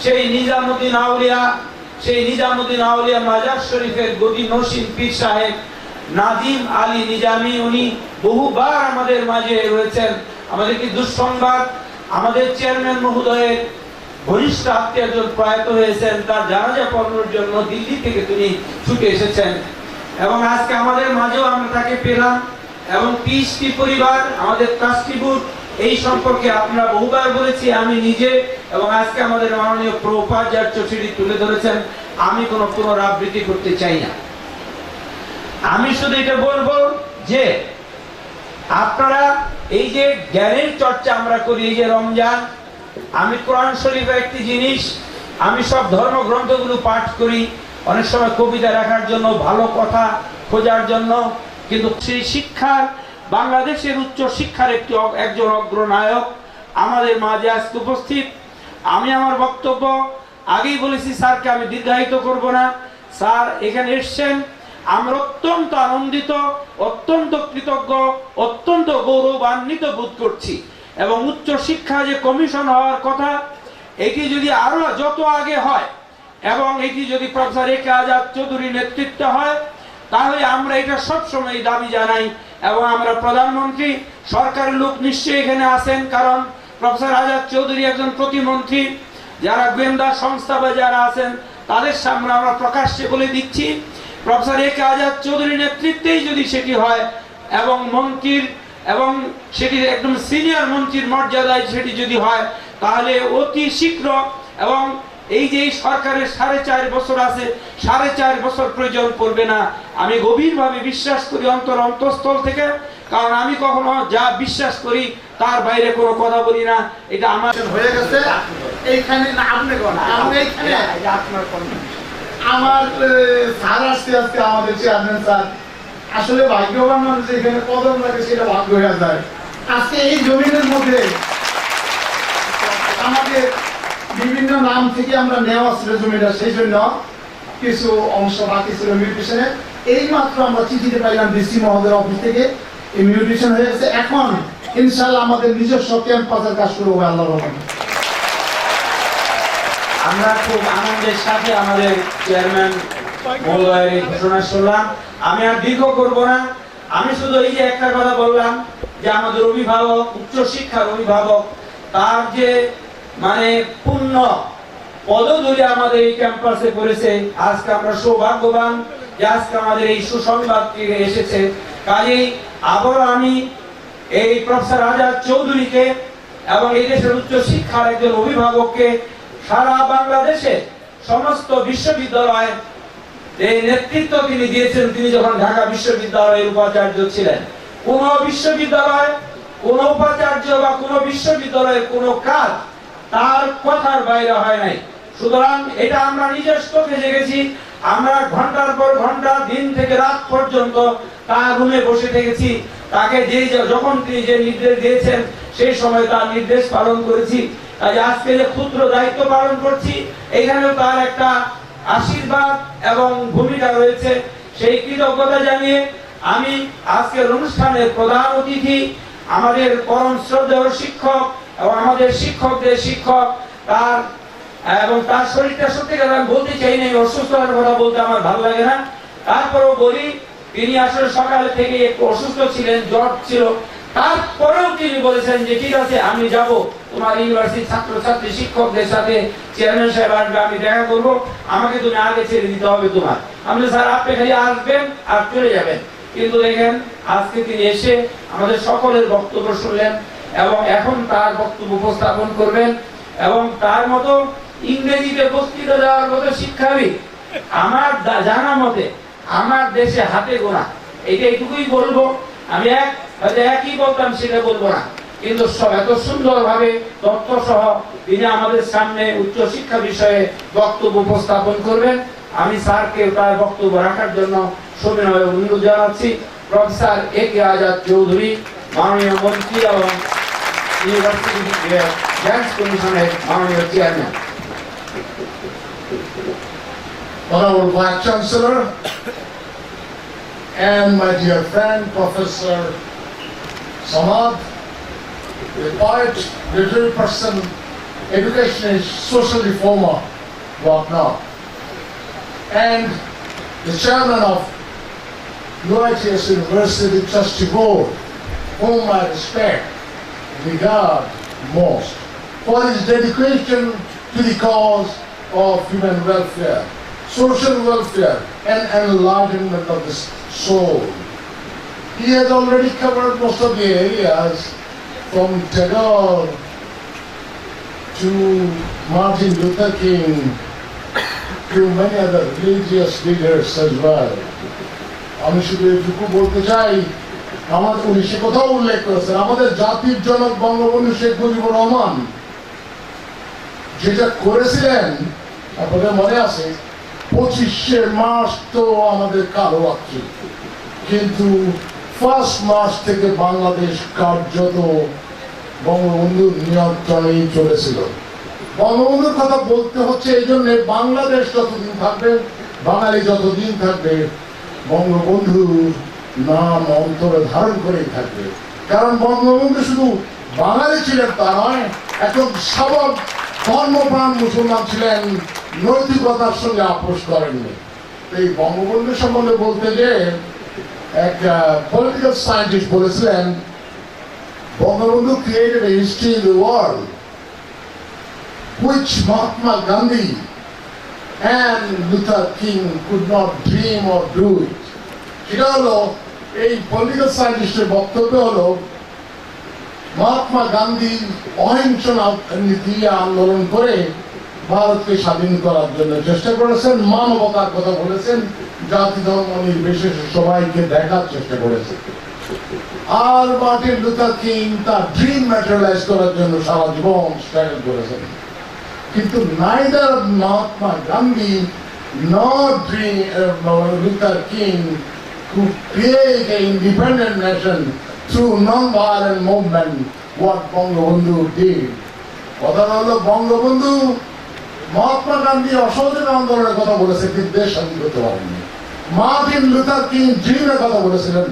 সেই নিজামুদ্দিন আউলিয়া মাজার শরীফের গদি নসীন পীর সাহেব নাজিম আলী নিজামী, উনি বহুবার আমাদের মাঝে রয়েছেন। আমাদের কি দুঃসংবাদ, আমাদের চেয়ারম্যান মহোদয়ের ঘনিষ্ঠ আত্মীয় প্রয়াত হয়েছেন, তার জানাজা পড়ানোর জন্য দিল্লি থেকে তিনি ছুটে এসেছেন, এবং আজকে আমাদের মাঝেও আমরা তাকে পেলাম। এবং পিএইচপি পরিবার, আমাদের ট্রাস্টি বোর্ড এই সম্পর্কে আপনারা বহুবার বলেছি, আমি নিজে এবং আজকে আমাদের মাননীয় উপাচার্য সেটি তুলে ধরেছেন। আমি কোনো পুনরাবৃত্তি করতে চাই না। আমি শুধু এটা বলবো যে আপনারা এই যে জ্ঞানের চর্চা আমরা করি, এই যে রমজান, আমি কোরআন শরীফের একটি জিনিস, আমি সব ধর্মগ্রন্থগুলো পাঠ করি, অনেক সময় কবিতা রাখার জন্য, ভালো কথা খোঁজার জন্য, কিন্তু সেই শিক্ষার, বাংলাদেশের উচ্চ শিক্ষার একজন অগ্রনায়ক আমাদের মাঝে আজকে উপস্থিত। আমি আমার বক্তব্য আগেই বলেছি স্যারকে, আমি দীর্ঘায়িত করব না। স্যার এখানে এসছেন, আমরা অত্যন্ত আনন্দিত, অত্যন্ত কৃতজ্ঞ, অত্যন্ত গৌরবান্বিত বোধ করছি। এবং উচ্চ শিক্ষা যে কমিশন হওয়ার কথা, এটি যদি আরো যত আগে হয় এবং এটি যদি প্রফেসর এ কে আজাদ চৌধুরীর নেতৃত্বে হয়, তাহলে আমরা এটা সবসময় দাবি জানাই। এবং আমরা প্রধানমন্ত্রী, সরকারের লোক নিশ্চয়ই এখানে আছেন, কারণ প্রফেসর আজাদ চৌধুরী একজন প্রতিমন্ত্রী। যারা গোয়েন্দা সংস্থা বা যারা আছেন তাদের সামনে আমরা প্রকাশ্যে বলে দিচ্ছি, প্রফেসর এ কে আজাদ চৌধুরীর নেতৃত্বেই যদি সেটি হয় এবং মন্ত্রীর এবং সেটি একদম সিনিয়র মন্ত্রীর মর্যাদায় সেটি যদি হয়, তাহলে অতি শীঘ্র, এবং এই যে সরকারের 4.5 বছর আছে, 4.5 বছর প্রয়োজন পড়বে না, আমি গভীরভাবে বিশ্বাস করি অন্তঃস্থল থেকে। কারণ আমি কখনো যা বিশ্বাস করি তার বাইরে কোনো কথা বলি না। এটা আমার হয়ে গেছে এইখানে না, আপনি কোন আমি এইখানে আপনার কোন আমার স্যার আসছে আজকে, আমাদের চেয়ারম্যান স্যার আসলে ভাগ্যবান মানুষ, এখানে কদম লাগে সেটা ভাগ্য হয়ে যায়। আজকে এই জমিনের মধ্যে আমাদের বিভিন্ন নাম থেকে আমরা নেওয়া ছিল জমিটা, সেই জন্য কিছু অংশ বাকি ছিল মিউটেশনে। এই মাত্র আমরা চিঠিতে পাইলাম ডিসি মহোদয়ের অফিস থেকে, এই মিউটেশন হয়ে গেছে। এখন ইনশাআল্লাহ আমাদের নিজস্ব ক্যাম্পাসের কাজ শুরু হবে আল্লাহর রহমতে। আমরা খুব আনন্দের সাথে আমাদের চেয়ারম্যান মহোদয়ের এই ঘোষণা শুনলাম। আমি আর দীর্ঘ করব না, আমি শুধু এই যে একটা কথা বললাম যে আমাদের অভিভাবক, উচ্চশিক্ষার অভিভাবক, তার যে মানে পূর্ণ পদধূলি আমাদের এই ক্যাম্পাসে করেছে। আজকে আমরা সৌভাগ্যবান যে আজকে আমাদের এই সুসংবাদটি এসেছে। কাজেই আবারও আমি এই প্রফেসর আজাদ চৌধুরীকে এবং এই দেশের উচ্চশিক্ষার একজন অভিভাবককে, সারা বাংলাদেশে সমস্ত বিশ্ববিদ্যালয় এই নেতৃত্ব তিনি দিয়েছেন। তিনি যখন ঢাকা বিশ্ববিদ্যালয়ের উপাচার্য ছিলেন, কোন বিশ্ববিদ্যালয়, কোন উপাচার্য বা কোন বিশ্ববিদ্যালয়ের কোন কাজ তার কথার বাইরে হয় নাই। সুতরাং এটা আমরা নিজের চোখে দেখেছি। আমরা ঘন্টার পর ঘন্টা, দিন থেকে রাত পর্যন্ত তার রুমে বসে থেকেছি। তাকে যখন তিনি যে নির্দেশ দিয়েছেন সেই সময় তার নির্দেশ পালন করেছি। আজকে যে ক্ষুদ্র দায়িত্ব পালন করছি, এখানেও তার একটা আশীর্বাদ এবং ভূমিকা রয়েছে। সেই কৃতজ্ঞতা জানিয়ে আমি আজকের অনুষ্ঠানের প্রধান অতিথি, আমাদের পরম শ্রদ্ধেয় শিক্ষক এবং আমাদের শিক্ষকদের শিক্ষক, তার এবং তার শরীরটা সত্যিকার আমি বলতে চাই না, অসুস্থতার কথা বলতে আমার ভালো লাগে না, তারপরেও বলি, তিনি আসলে সকালে থেকে একটু অসুস্থ ছিলেন, জ্বর ছিল। তারপরেও তিনি বলেছেন যে ঠিক আছে আমি যাব, তোমার ইউনিভার্সিটির ছাত্রছাত্রী শিক্ষকদের সাথে চেয়ারম্যান সাহেব আসবে, আমি দেখা করবো, আমাকে তুমি আগে ছেড়ে দিতে হবে তোমার। আমি স্যার আপনি খালি আসবেন আর চলে যাবেন। কিন্তু দেখেন আজকে তিনি এসে আমাদের সকলের বক্তব্য শুনলেন এবং এখন তার বক্তব্য উপস্থাপন করবেন। এবং তার মতো ইংরেজিতে বক্তৃতা দেওয়ার মতো শিক্ষাবিদ আমার জানা মতে আমার দেশে হাতে গোনা। এইটুকুই বলবো, আমি একই বলতাম সেটা বলবো না, কিন্তু এত সুন্দরভাবে তথ্য সহ তিনি আমাদের সামনে উচ্চ শিক্ষা বিষয়ে বক্তব্য উপস্থাপন করবেন। আমি স্যারকে তার বক্তব্য রাখার জন্য সবিনয় অনুরোধ জানাচ্ছি। প্রফেসর এ কে আজাদ চৌধুরী, মাননীয় মন্ত্রী এবং ইউনিভার্সিটি গ্র্যান্টস কমিশনের মাননীয় chairman. Honorable Vice Chancellor and my dear friend Professor Samad, the poet, literary person, educationist, social reformer, whatnot, and the chairman of UITS University Trustee Board, whom I respect, regard most for his dedication to the cause of human welfare, social welfare, and enlargement of the soul. He has already covered most of the areas from Tagore to Martin Luther King to many other religious leaders as well. আমি শুধু এটুকু বলতে চাই, উনি সে কথাও উল্লেখ করেছেন, আমাদের জাতির জনক বঙ্গবন্ধু শেখ মুজিবুর রহমান যেটা করেছিলেন আপনাদের মনে আছে, 25শে মার্চ তো আমাদের কালো রাত্রি, কিন্তু 1 মার্চ থেকে বাংলাদেশ কার্যত বঙ্গবন্ধুর নিয়ন্ত্রণেই চলেছিল। বঙ্গবন্ধুর কথা বলতে হচ্ছে এই জন্য, বাংলাদেশ যতদিন থাকবে, বাঙালি যতদিন থাকবে, বঙ্গবন্ধুর নাম অন্তরে ধারণ করেই থাকবে। কারণ বঙ্গবন্ধু শুধু বাঙালি ছিলেন তা নয়, একজন সবল ধর্মপ্রাণ মুসলমান ছিলেন, নৈতিকতার সঙ্গে আপোষ করেননি। এই বঙ্গবন্ধু সম্বন্ধে বলতে যে এক পলিটিক্যাল সায়েন্টিস্ট বলেছিলেন, Bangabandhu created a history in the world which Mahatma Gandhi and Luther King could not dream or do it. সেটা হলো, এই পলিটিক্যাল সায়েন্টিস্টের বক্তব্য হলো, মহাত্মা গান্ধী অহিংস নীতি আন্দোলন করে ভারতকে স্বাধীন করার জন্য চেষ্টা করেছেন, মানবতার কথা বলেছেন, জাতি ধর্ম নির্বিশেষে সবাইকে দেখার চেষ্টা করেছেন। আর মার্টিন লুথার কিং তার ড্রিম ম্যাটেরিয়ালাইজ করার জন্য সারা জীবন স্ট্রাগল করেছেন। কিন্তু neither Mahatma Gandhi nor Luther King could create an independent nation through non-violent movement what Bangabandhu did. কথা হলো, বঙ্গবন্ধু মহাত্মা গান্ধী অসহযোগ আন্দোলনের কথা বলেছে, কিন্তু দেশ স্বাধীন করতে পারেননি। মার্টিন লুথার কিং ড্রিমের কথা বলেছিলেন,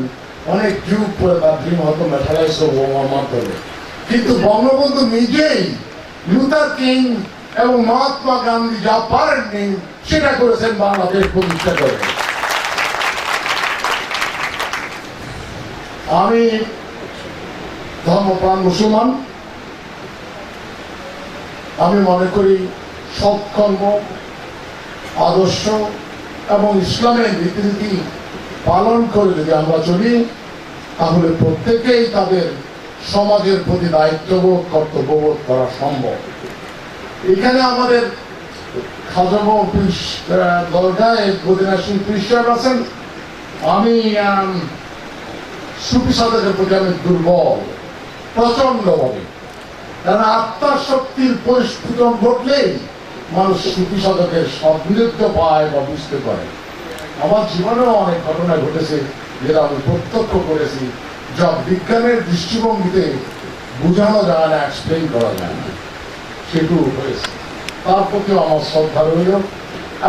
অনেক যুগ পরে তার ড্রিম হয়তো ম্যাটেরিয়ালাইজ হওয়ার মাধ্যমে। কিন্তু বঙ্গবন্ধু নিজেই লুথার কিং এবং মহাত্মা গান্ধী যা পারেননি সেটা করেছেন বাংলাদেশ প্রতিষ্ঠা করে। আমি ধর্মপ্রাণ মুসলমান, আমি মনে করি সৎকর্ম, আদর্শ এবং ইসলামের রীতিনীতি পালন করে যদি আমরা চলি, তাহলে প্রত্যেকেই তাদের সমাজের প্রতি দায়িত্ববোধ, কর্তব্যবোধ করা সম্ভব। এখানে আমাদের খাজাবো দরগায় মদিনা সিং পীর সাহেব আছেন। আমি সুফি সাধকের প্রতি আমি দুর্বল প্রচন্ডভাবে, কারণ আত্মার শক্তির পরিস্ফুটন ঘটলেই মানুষ সুফি সাধকের সদ্বিরুদ্ধ পায় বা বুঝতে পারে। আমার জীবনেও অনেক ঘটনা ঘটেছে যেটা আমি প্রত্যক্ষ করেছি, যা বিজ্ঞানের দৃষ্টিভঙ্গিতে বোঝানো যায় না, এক্সপ্লেন করা যায় না, সেটুকু হয়েছে। তার প্রতিও আমার শ্রদ্ধা রইল।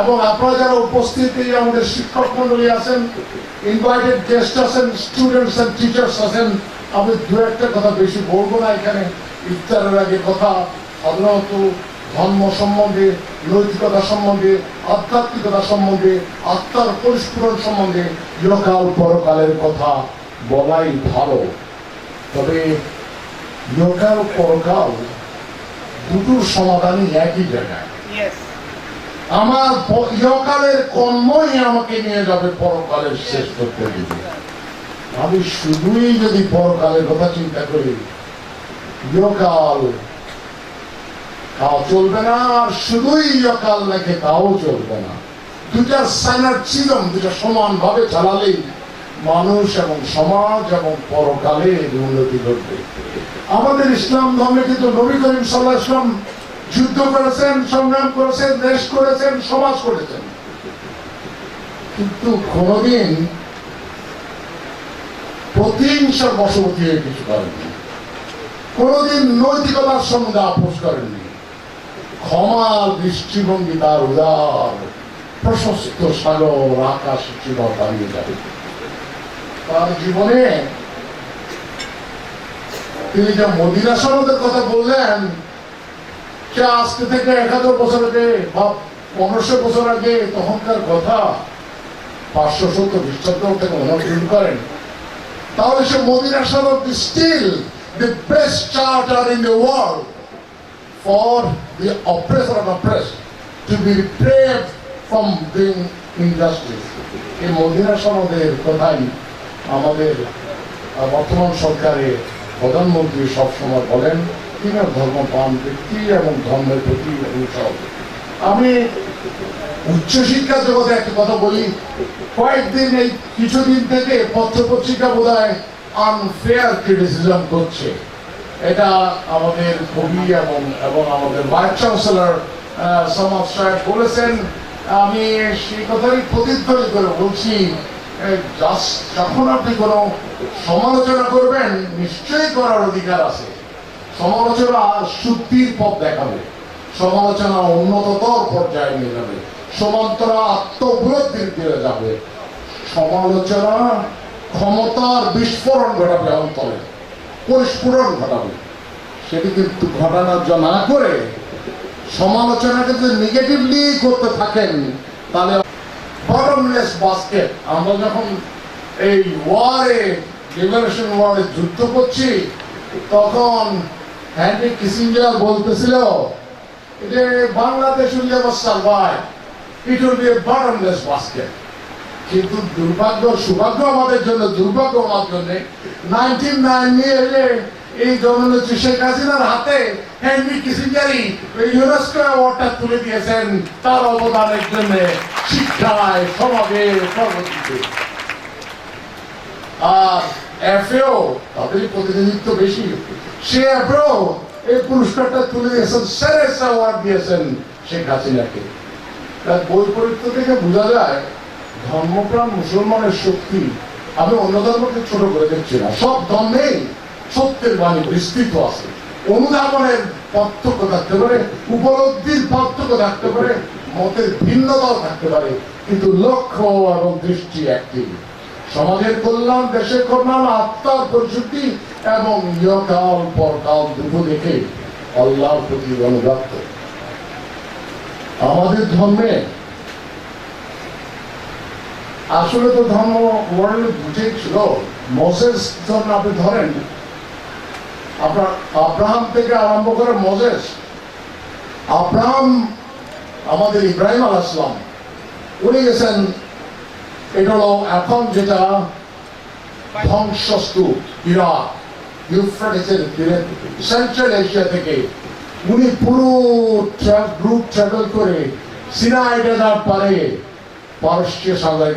এবং আপনারা যারা উপস্থিত, এই আমাদের শিক্ষক মন্ডলী আছেন, ইনভাইটেড গেস্ট আছেন, স্টুডেন্টস এন্ড টিচার্স আছেন, আমি দু একটা কথা বেশি বলবো না এখানে। ইফতারের আগে কথা সাধারণত ধর্ম সম্বন্ধে, নৈতিকতা সম্বন্ধে, আধ্যাত্মিকতা সম্বন্ধে, আত্মার পরিস্ফুটন সম্বন্ধে, ইহকাল পরকালের কথা বলাই ভালো। তবে ইহকাল পরকাল দুটোর সমাধানই একই জায়গায়। আমার ইহকালের কর্মই আমাকে নিয়ে যাবে পরকালের শেষ করতে দিবে। আমি শুধুই যদি পরকালের কথা চিন্তা করি, ইহকাল তাও চলবে না, আর শুধুই ইহকাল লেখে তাও চলবে না। দুটার সাইনার্জিজম, দুটা সমান ভাবে চালালেই মানুষ এবং সমাজ এবং পরকালে উন্নতি ঘটবে। আমাদের ইসলাম ধর্মে কিন্তু নবী করিম সাল্লাল্লাহু আলাইহি ওয়াসাল্লাম যুদ্ধ করেছেন, সংগ্রাম করেছেন, দেশ করেছেন, সমাজ করেছেন, কিন্তু কোনদিন প্রতিহিংসার বশবর্তী হয়ে কিছু করেননি, কোনদিন নৈতিকতার সঙ্গে আপোষ করেননি। ক্ষমার দৃষ্টিভঙ্গি তার উদার, প্রশস্ত সাগর আকাশ চির দাঁড়িয়ে যাবে। তার জীবনে তিনি যে মদিনা সনদের কথা বললেন, সে আজকে থেকে 1000 বছর আগে বা 1500 বছর আগে তখনকার কথা, 570 খ্রিস্টাব্দ থেকে অনুসরণ করেন, তাহলে সে মদিনা সনদ still the best charter in the world for the oppressor and oppressed to be reprieved from doing injustice. এই মদিনা সনদের কথাই আমাদের বর্তমান সরকারে প্রধানমন্ত্রী সবসময় বলেন তিনি ধর্মপ্রাণ ব্যক্তি এবং ধর্মের প্রতি অনুসরণ। আমি উচ্চশিক্ষা জগতে একটা কথা বলি, কয়েকদিন এই কিছুদিন থেকে পত্রপত্রিকা বোধহয় আনফেয়ার ক্রিটিসিজম করছে। এটা আমাদের কবি এবং আমাদের ভাইস চ্যান্সেলর সমাজ সাহেব বলেছেন। আমি সেই কথাই প্রতিধ্বনি করে বলছি, যখন আপনি কোনো সমালোচনা করবেন নিশ্চয়ই করার অধিকার আছে। সমালোচনা শুদ্ধির পথ দেখাবে, সমালোচনা উন্নততর পর্যায়ে নিয়ে যাবে, সমান্তরা আত্মউপলব্ধির দিকে যাবে। সমালোচনা ক্ষমতার বিস্ফোরণ ঘটাবে, অন্তরে পরিস্ফুরণ ঘটাবে। সেটি কিন্তু ঘটানো না করে সমালোচনাকে যদি নেগেটিভলি করতে থাকেন তাহলে বটমলেস বাস্কেট। আমরা যখন এই ওয়ারে লিবারেশন ওয়ারে যুদ্ধ করছি তখন হেনরি কিসিঞ্জার বলতেছিল যে Bangladesh will never survive, it will B A bottomless basket. কিন্তু দুর্ভাগ্য সৌভাগ্য আমাদের জন্য, দুর্ভাগ্য আমার জন্য 1990 এই জননেত্রী শেখ হাসিনার হাতে হেনরি কিসিঞ্জারই ইউনেস্কো অ্যাওয়ার্ডটা তুলে দিয়েছেন তার অবদানের জন্য শিক্ষায়, সমাজে, প্রগতিতে। আর এফএও তাদেরই প্রতিনিধিত্ব বেশি, সে এফএও এই পুরস্কারটা তুলে দিয়েছেন, সেরেস অ্যাওয়ার্ড দিয়েছেন শেখ হাসিনাকে। তার বই পরীক্ষা থেকে বোঝা যায় ধর্মপ্রাণ মুসলমানের শক্তি। আমি অন্য ধর্মকে ছোট করে দেখছি না, সব ধর্মেই সত্যের বাণী বিস্তৃত আছে। অনুধাবনের পার্থক্য থাকতে পারে, উপলব্ধির পার্থক্য থাকতে পারে, মতের ভিন্নতাও থাকতে পারে, কিন্তু লক্ষ্য এবং দৃষ্টি একই। সমাজের কল্যাণ, দেশের কল্যাণ, আত্মার পরিশুদ্ধি এবং ইহকাল পরকাল দুটো দেখে আল্লাহর প্রতি অনুগত। আমাদের ধর্মে আসলে তো ধর্ম ওয়ার্ল্ড বুঝে ছিল। মোসেস ধর্ম আপনি ধরেন, আপনার আব্রাহাম থেকে আরম্ভ করে মোসেস, আব্রাহাম আমাদের ইব্রাহিম আলাইহিস সালাম, উনি গেছেন এটা হলো এখন যেটা ধ্বংসস্তূপ ইরাক, ইউফ্রেটিসের তীরে সেন্ট্রাল এশিয়া থেকে উনি পুরো রুট ট্রাভেল করে সিনাই ডেজার্ট পারে পারস্য সাগর,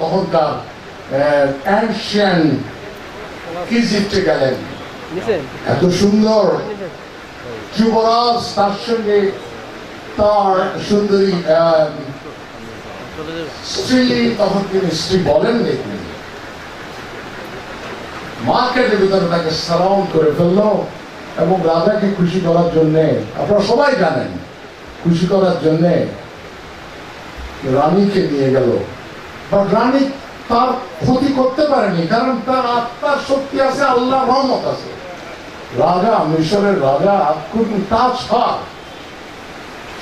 তখনকার অ্যানশিয়েন্ট ইজিপ্টে গেলেন। এত সুন্দর যুবরাজ, তার সঙ্গে তার সুন্দরী স্ত্রী, তখন তিনি স্ত্রী বলেন দেখলেন, মার্কেটের ভিতরে তাকে সারাউন্ড করে ফেললো এবং রাজাকে খুশি করার জন্য, আপনারা সবাই জানেন, খুশি করার জন্য রানীকে নিয়ে গেল। বাট রানী তার ক্ষতি করতে পারেনি, কারণ তার আত্মার শক্তি আছে, আল্লাহ রহমত আছে। রাজা, মিশরের রাজা couldn't touch her।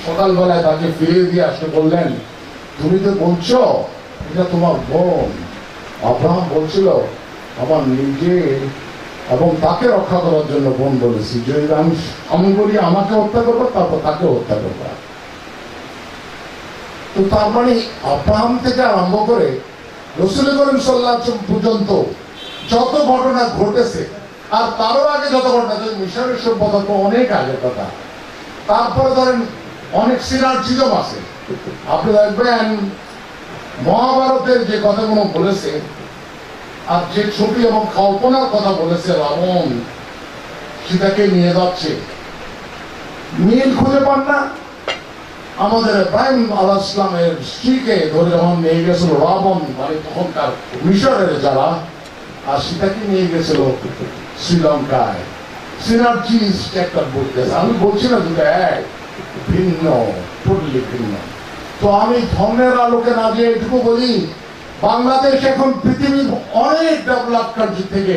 সকালবেলায় তাকে ফিরিয়ে দিয়ে আসতে বললেন, তুমি তো বলছো এটা তোমার বোন। আব্রাহাম বলছিল আমার নিজে এবং তাকে রক্ষা করার জন্য বোন বলেছি, যদি আমি বলি আমাকে হত্যা করবো তারপর তাকে হত্যা করবো। তো তার মানে আব্রাহাম থেকে আরম্ভ করে রাসূল করিম সাল্লাল্লাহু আলাইহি ওয়াসাল্লাম পর্যন্ত যত ঘটনা ঘটেছে, আর তারও আগে যত ঘটনা, মিশরের সভ্যতা তো অনেক আগের কথা। তারপরে ধরেন অনেক সিনার্জিজম আছে। আপনি দেখবেন মহাভারতের যে কথাগুলো বলেছে আর যে ছবি এবং কল্পনার কথা বলেছে, রাবণ সীতাকে নিয়ে যাচ্ছে, মিল খুঁজে পান না। আমাদের ইব্রাহিম আলাইহিস সালামের স্ত্রীকে ধরে যখন নিয়ে গেছিল রাবণ, মানে তখনকার মিশরের যারা, আর সীতাকে নিয়ে গেছিল শ্রীলঙ্কায়। সিনার্জিস একটা বলতেছে, আমি বলছি না দুটো এক, ভিন্ন, টোটালি ভিন্ন। তো আমি ধর্মের আলোকে না দিয়ে এটুকু বলি, বাংলাদেশ এখন পৃথিবীর অনেক ডেভেলপ কান্ট্রি থেকে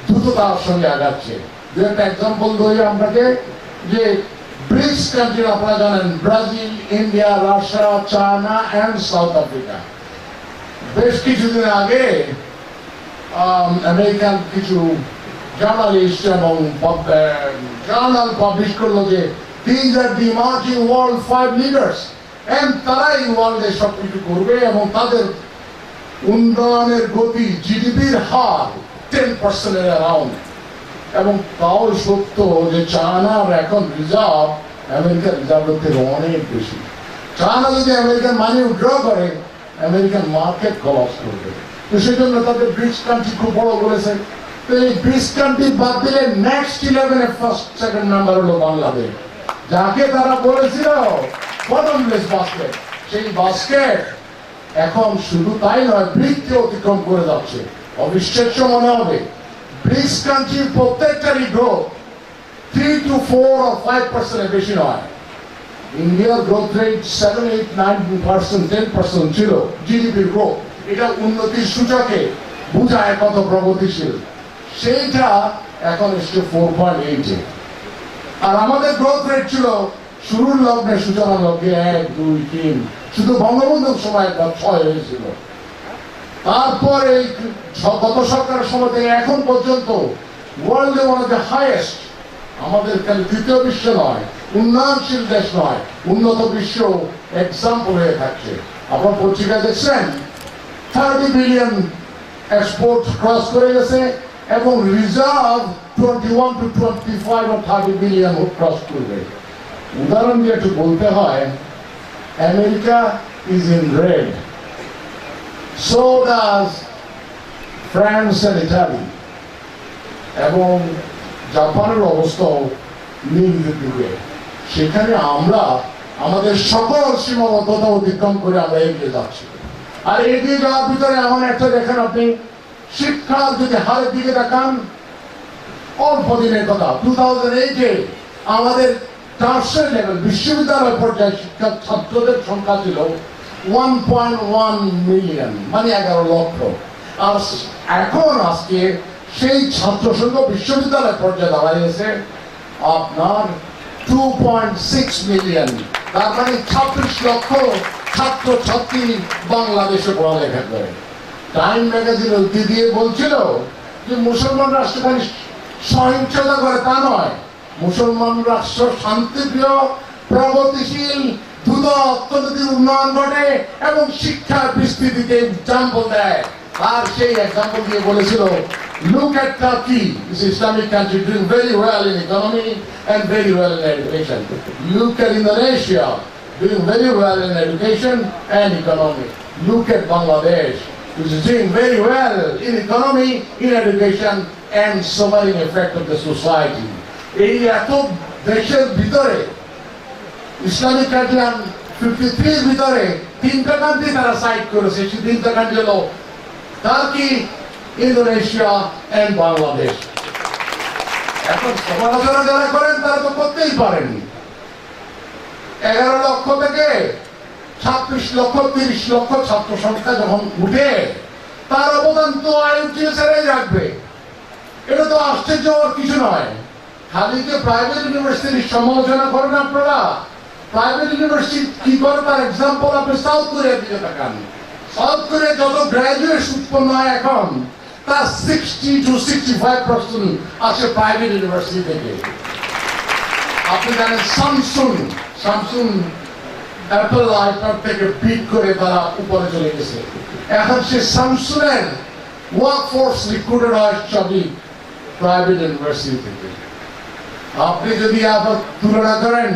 দ্রুততার সঙ্গে আগাচ্ছে। দু একটা এক্সাম্পল ধরি আপনাকে, যে ব্রিক্স কান্ট্রি আপনারা জানেন, Brazil, India, Russia, China and south Africa. বেশ কিছুদিন আগে আমেরিকান কিছু জার্নালিস্ট এবং জার্নাল পাবলিশ করলো যে these are the emerging world 5 leaders, and তারাই ওয়ার্ল্ডে সব কিছু করবে এবং তাদের উন্নয়নের গতি, জিডিপির হার 10% অ্যারাউন্ড। এবং তাও সত্য যে চায়নার এখন রিজার্ভ আমেরিকার রিজার্ভের থেকে অনেক বেশি। চায়না যদি আমেরিকান মানি উইথড্র করে, আমেরিকান মার্কেট কলাপস করবে। তো সেই জন্য তাদের ব্রিক্স কান্ট্রি খুব বড় বলেছে। তো এই ব্রিক্স কান্ট্রি বাদ দিলে নেক্সট 11 ফার্স্ট সেকেন্ড নাম্বার হলো বাংলাদেশ, যাকে তারা বলেছিল বটমলেস বাস্কেট। সেই বাস্কেট এখন শুধু তাই নয়, ব্রিক্সকে অতিক্রম করে যাচ্ছে। অবিশ্বাস্য মনে হবে, ব্রিক্স কান্ট্রির প্রত্যেকটারই গ্রোথ 3 to 4 or 5% বেশি নয়। ইন্ডিয়ার গ্রোথ রেট 7, 8, 9%, 10% ছিল জিডিপির গ্রোথ। এটা উন্নতির সূচকে বোঝায় কত প্রগতিশীল। সেইটা এখন এসছে 4.8-এ। আর আমাদের গ্রোথ রেট ছিল শুরুর লগ্নে, সূচনা লগ্নে 1, 2, 3, শুধু বঙ্গবন্ধুর সময় 6 হয়েছিল। তারপরে গত সরকারের সময় থেকে এখন পর্যন্ত ওয়ার্ল্ডে ওয়ান অফ দ্য হাইয়েস্ট। আমাদের খালি তৃতীয় বিশ্ব নয়, উন্নয়নশীল দেশ নয়, উন্নত বিশ্ব এক্সাম্পল হয়ে থাকছে। আপনার পত্রিকা দেখছেন 30 বিলিয়ন এক্সপোর্ট ক্রস করে গেছে এবং reserve 21 to 25 or 30 billion cross করবে। উদাহরণ দিয়ে একটু বলতে হয়, America is in red, so does France and Italy, এবং জাপানের অবস্থাও নীলের দিকে। সেখানে আমরা আমাদের সকল সীমাবদ্ধতা অতিক্রম করে আমরা এগিয়ে যাচ্ছি। আর এগিয়ে যাওয়ার ভিতরে এমন একটা দেখেন, আপনি শিক্ষার যদি হারের দিকে দেখান, অল্প দিনের কথা 2008-এ আমাদের টার্সারি লেভেল বিশ্ববিদ্যালয় পর্যায়ে শিক্ষা ছাত্রদের সংখ্যা ছিল 1.1 মিলিয়ন, মানে 11 লক্ষ। আর এখন আজকে সেই ছাত্র সংখ্যা বিশ্ববিদ্যালয় পর্যায়ে দাঁড়িয়েছে আপনার 2.6 মিলিয়ন। তার মানে 26 লক্ষ ছাত্র ছাত্রী বাংলাদেশে পড়ালেখা করে। টাইম ম্যাগাজিন উদ্ধৃতি দিয়ে বলছিল যে মুসলমান রাষ্ট্র খালি সহিংসতা করে তা নয়, মুসলমান রাষ্ট্র শান্তিপ্রিয়, প্রগতিশীল, দ্রুত অর্থনীতির উন্নয়ন ঘটে এবং শিক্ষার বিস্তৃতিকে এক্সাম্পল দেয়। আর সেই এক্সাম্পল দিয়ে বলেছিল, look at Turkey, this Islamic country doing very well in economy and very well in education. Look at Indonesia, doing very well in education and economy. Look at Bangladesh, which is doing very well in economy, in education and sovereign effect of the society. এই এত দেশের ভিতরে ইসলামিক কান্ট্রি 53 ভিতরে 3টা কান্ট্রি তারা সাইড করেছে। সেই 3টা কান্ট্রি হলো টার্কি, ইন্দোনেশিয়া এন্ড বাংলাদেশ। এখন সমালোচনা যারা করেন তারা তো করতেই পারেন। 11 লক্ষ থেকে 26 লক্ষ 30 লক্ষ ছাত্র সংখ্যা যখন উঠে, তার অবদান তো আইইউটিএস-এরাই রাখবে। এটা তো আশ্চর্য কিছু নয়। খালি যে প্রাইভেট ইউনিভার্সিটির সমালোচনা করেন আপনারা, প্রাইভেট ইউনিভার্সিটি কি করে তার এক্সাম্পল আপনি সাউথ কোরিয়ার দিকে তাকান। সাউথ কোরিয়া যত গ্রাজুয়েট উৎপন্ন হয় এখন, তার 60 to 65% আসে প্রাইভেট ইউনিভার্সিটি থেকে। আপনি জানেন স্যামসুং অ্যাপল আইপ্যাড থেকে বিট করে তারা উপরে চলে গেছে। এখন সে স্যামসুংয়ের ওয়ার্কফোর্স রিক্রুটেড হয় সবই প্রাইভেট ইউনিভার্সিটি থেকে। আপনি যদি আবার তুলনা করেন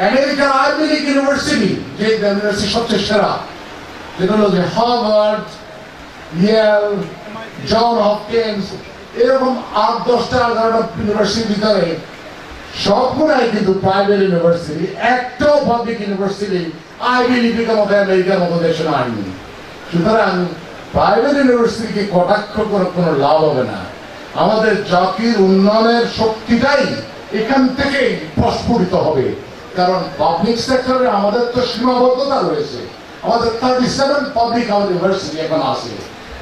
আমেরিকার আইভি লীগ ইউনিভার্সিটি, যে ইউনিভার্সিটি সবচেয়ে সেরা, যেটা হলো যে হার্ভার্ড, ইয়েল, জন হপকিন্স, এরকম 8-10টা 11টা ইউনিভার্সিটির ভিতরে সবগুলাই কিন্তু প্রাইভেট ইউনিভার্সিটি। একটাও পাবলিক ইউনিভার্সিটি আইভি লীগের মতো আমেরিকার মতো দেশে আইনি। সুতরাং প্রাইভেট ইউনিভার্সিটিকে কটাক্ষ করে কোনো লাভ হবে না। আমাদের জাতির উন্নয়নের শক্তিটাই এখান থেকেই প্রস্ফুটিত হবে। কারণ পাবলিক সেক্টরে আমাদের তো সীমাবদ্ধতা রয়েছে। আমাদের 37 পাবলিক ইউনিভার্সিটি এখন আছে।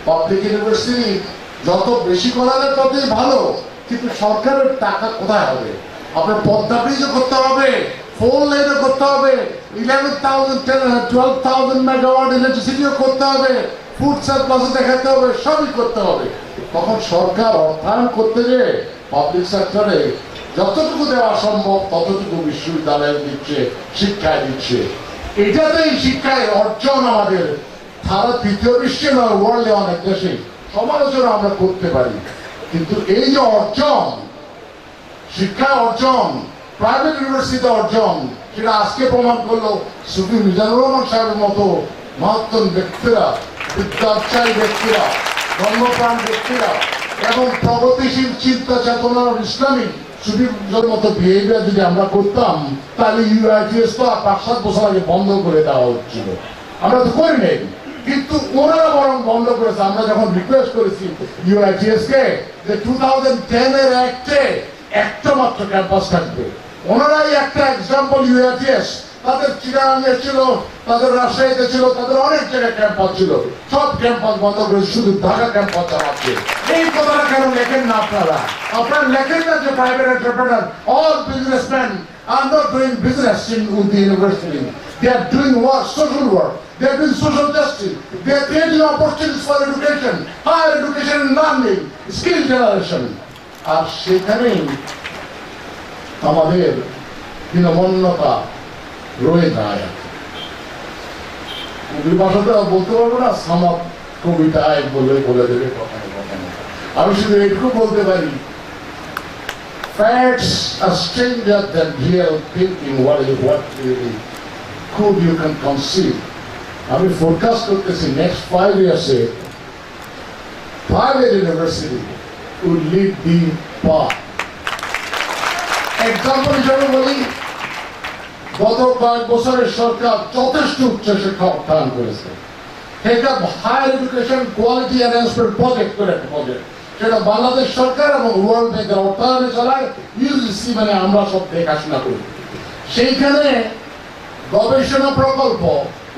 পাবলিক ইউনিভার্সিটি যত বেশি করা যায় ততই ভালো, কিন্তু সরকারের টাকা কোথায় হবে? আপনার পদ্মা ব্রিজও করতে হবে, 4 লেনও করতে হবে, 12,000 মেগাওয়াট ইলেকট্রিসিটিও করতে হবে, ফুড সাপ্লাইও দেখাতে হবে, সবই করতে হবে। তখন সরকার অর্থায়ন করতে গিয়ে পাবলিক সেক্টরে যতটুকু দেওয়া সম্ভব ততটুকু বিশ্ববিদ্যালয়ে দিচ্ছে, শিক্ষায় দিচ্ছে। এটাতেই শিক্ষায় অর্জন আমাদের সারা তৃতীয় বিশ্বে নয়, ওয়ার্ল্ডে অনেক দেশে সমালোচনা আমরা করতে পারি, কিন্তু এই যে অর্জন, শিক্ষা অর্জন, প্রাইভেট ইউনিভার্সিটি অর্জন, সেটা আজকে প্রমাণ করলো সুফি মিজানুর রহমান সাহেবের মতো মহাত্তম ব্যক্তিরা, বিদ্যাচারী ব্যক্তিরা, ধর্মপ্রাণ ব্যক্তিরা এবং প্রগতিশীল চিন্তা চেতনার ইসলামী সুফিদের মতো বিহেভিয়ার যদি আমরা করতাম, তাহলে ইউআইটিএস তো 5-7 বছর আগে বন্ধ করে দেওয়া হচ্ছিল। আমরা তো করি নাই, কিন্তু ওনারা বরং বন্ধ করেছে। আমরা যখন রিকোয়েস্ট করেছি ইউআইটিএস কে যে 2010 এর অ্যাক্টে একটা মাত্র ক্যাম্পাস থাকবে, ওনারাই একটা এক্সাম্পল। ইউআইটিএস তাদের চিরাঙ্গে ছিল, তাদের রাজশাহীতে ছিল, তাদের অনেক জায়গায় ক্যাম্পাস ছিল, সব ক্যাম্পাস বন্ধ করে শুধু ঢাকা ক্যাম্পাস চালাচ্ছে। এই কথাটা কেন লেখেন না আপনারা? আপনারা লেখেন না যে private entrepreneur, all businessman are not doing business in the university. They are doing work, social work. They are doing social justice. They are creating opportunities for education, higher education and learning, skill generation. আর সেখানেই আমাদের হীনমন্যতা রয়ে যায়। কবির ভাষাতে বলতে পারবো না, সামাপ কবিতায় বলে দেবে কখনো কখনো। আমি শুধু এটুকু বলতে পারি, facts are stranger than real thinking. What really could you can conceive. আমি ফোরকাস্ট করতেছি next 5 ইয়ার্সে private university would lead the path. Example হিসেবে বলি, গত কয়েক বছরের সরকার যথেষ্ট উচ্চ শিক্ষা অর্থায়ন করেছে। এটা higher education quality enhancement project করে একটা প্রজেক্ট, সেটা বাংলাদেশ সরকার এবং ওয়ার্ল্ড ব্যাংকের অর্থায়নে চালায়। ইউজিসি মানে আমরা সব দেখাশোনা করি। সেইখানে গবেষণা প্রকল্প,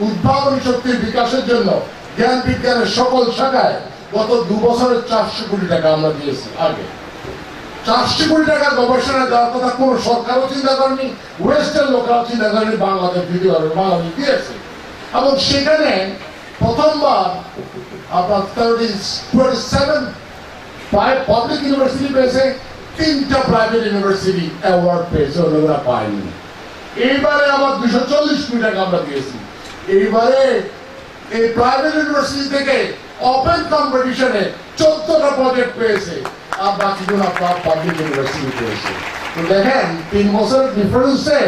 উদ্ভাবনী শক্তির বিকাশের জন্য জ্ঞান বিজ্ঞানের সকল শাখায় গত 2 বছরের 400 কোটি টাকা আমরা দিয়েছি। আগে 400 কোটি টাকা গবেষণা দেওয়ার কথা কোন সরকারও চিন্তা করেনি, ওয়েস্টার্ন লোকরাও চিন্তা করেনি, বাংলাদেশ দ্বিতীয়বার বাংলাদেশ দিয়েছে। এবং সেখানে প্রথমবার আপনার 27 পাবলিক ইউনিভার্সিটি পেয়েছে, 3টা প্রাইভেট ইউনিভার্সিটি অ্যাওয়ার্ড পেয়েছে, ওরা পায়নি। এইবারে আবার 240 কোটি টাকা আমরা দিয়েছি। এইবারে এই প্রাইভেট ইউনিভার্সিটি থেকে ওপেন কম্পিটিশনে 14টা প্রজেক্ট পেয়েছে, আর বাকিগুলো আপনার পাবলিক ইউনিভার্সিটি পেয়েছে। তো দেখেন 3 বছরের ডিফারেন্সে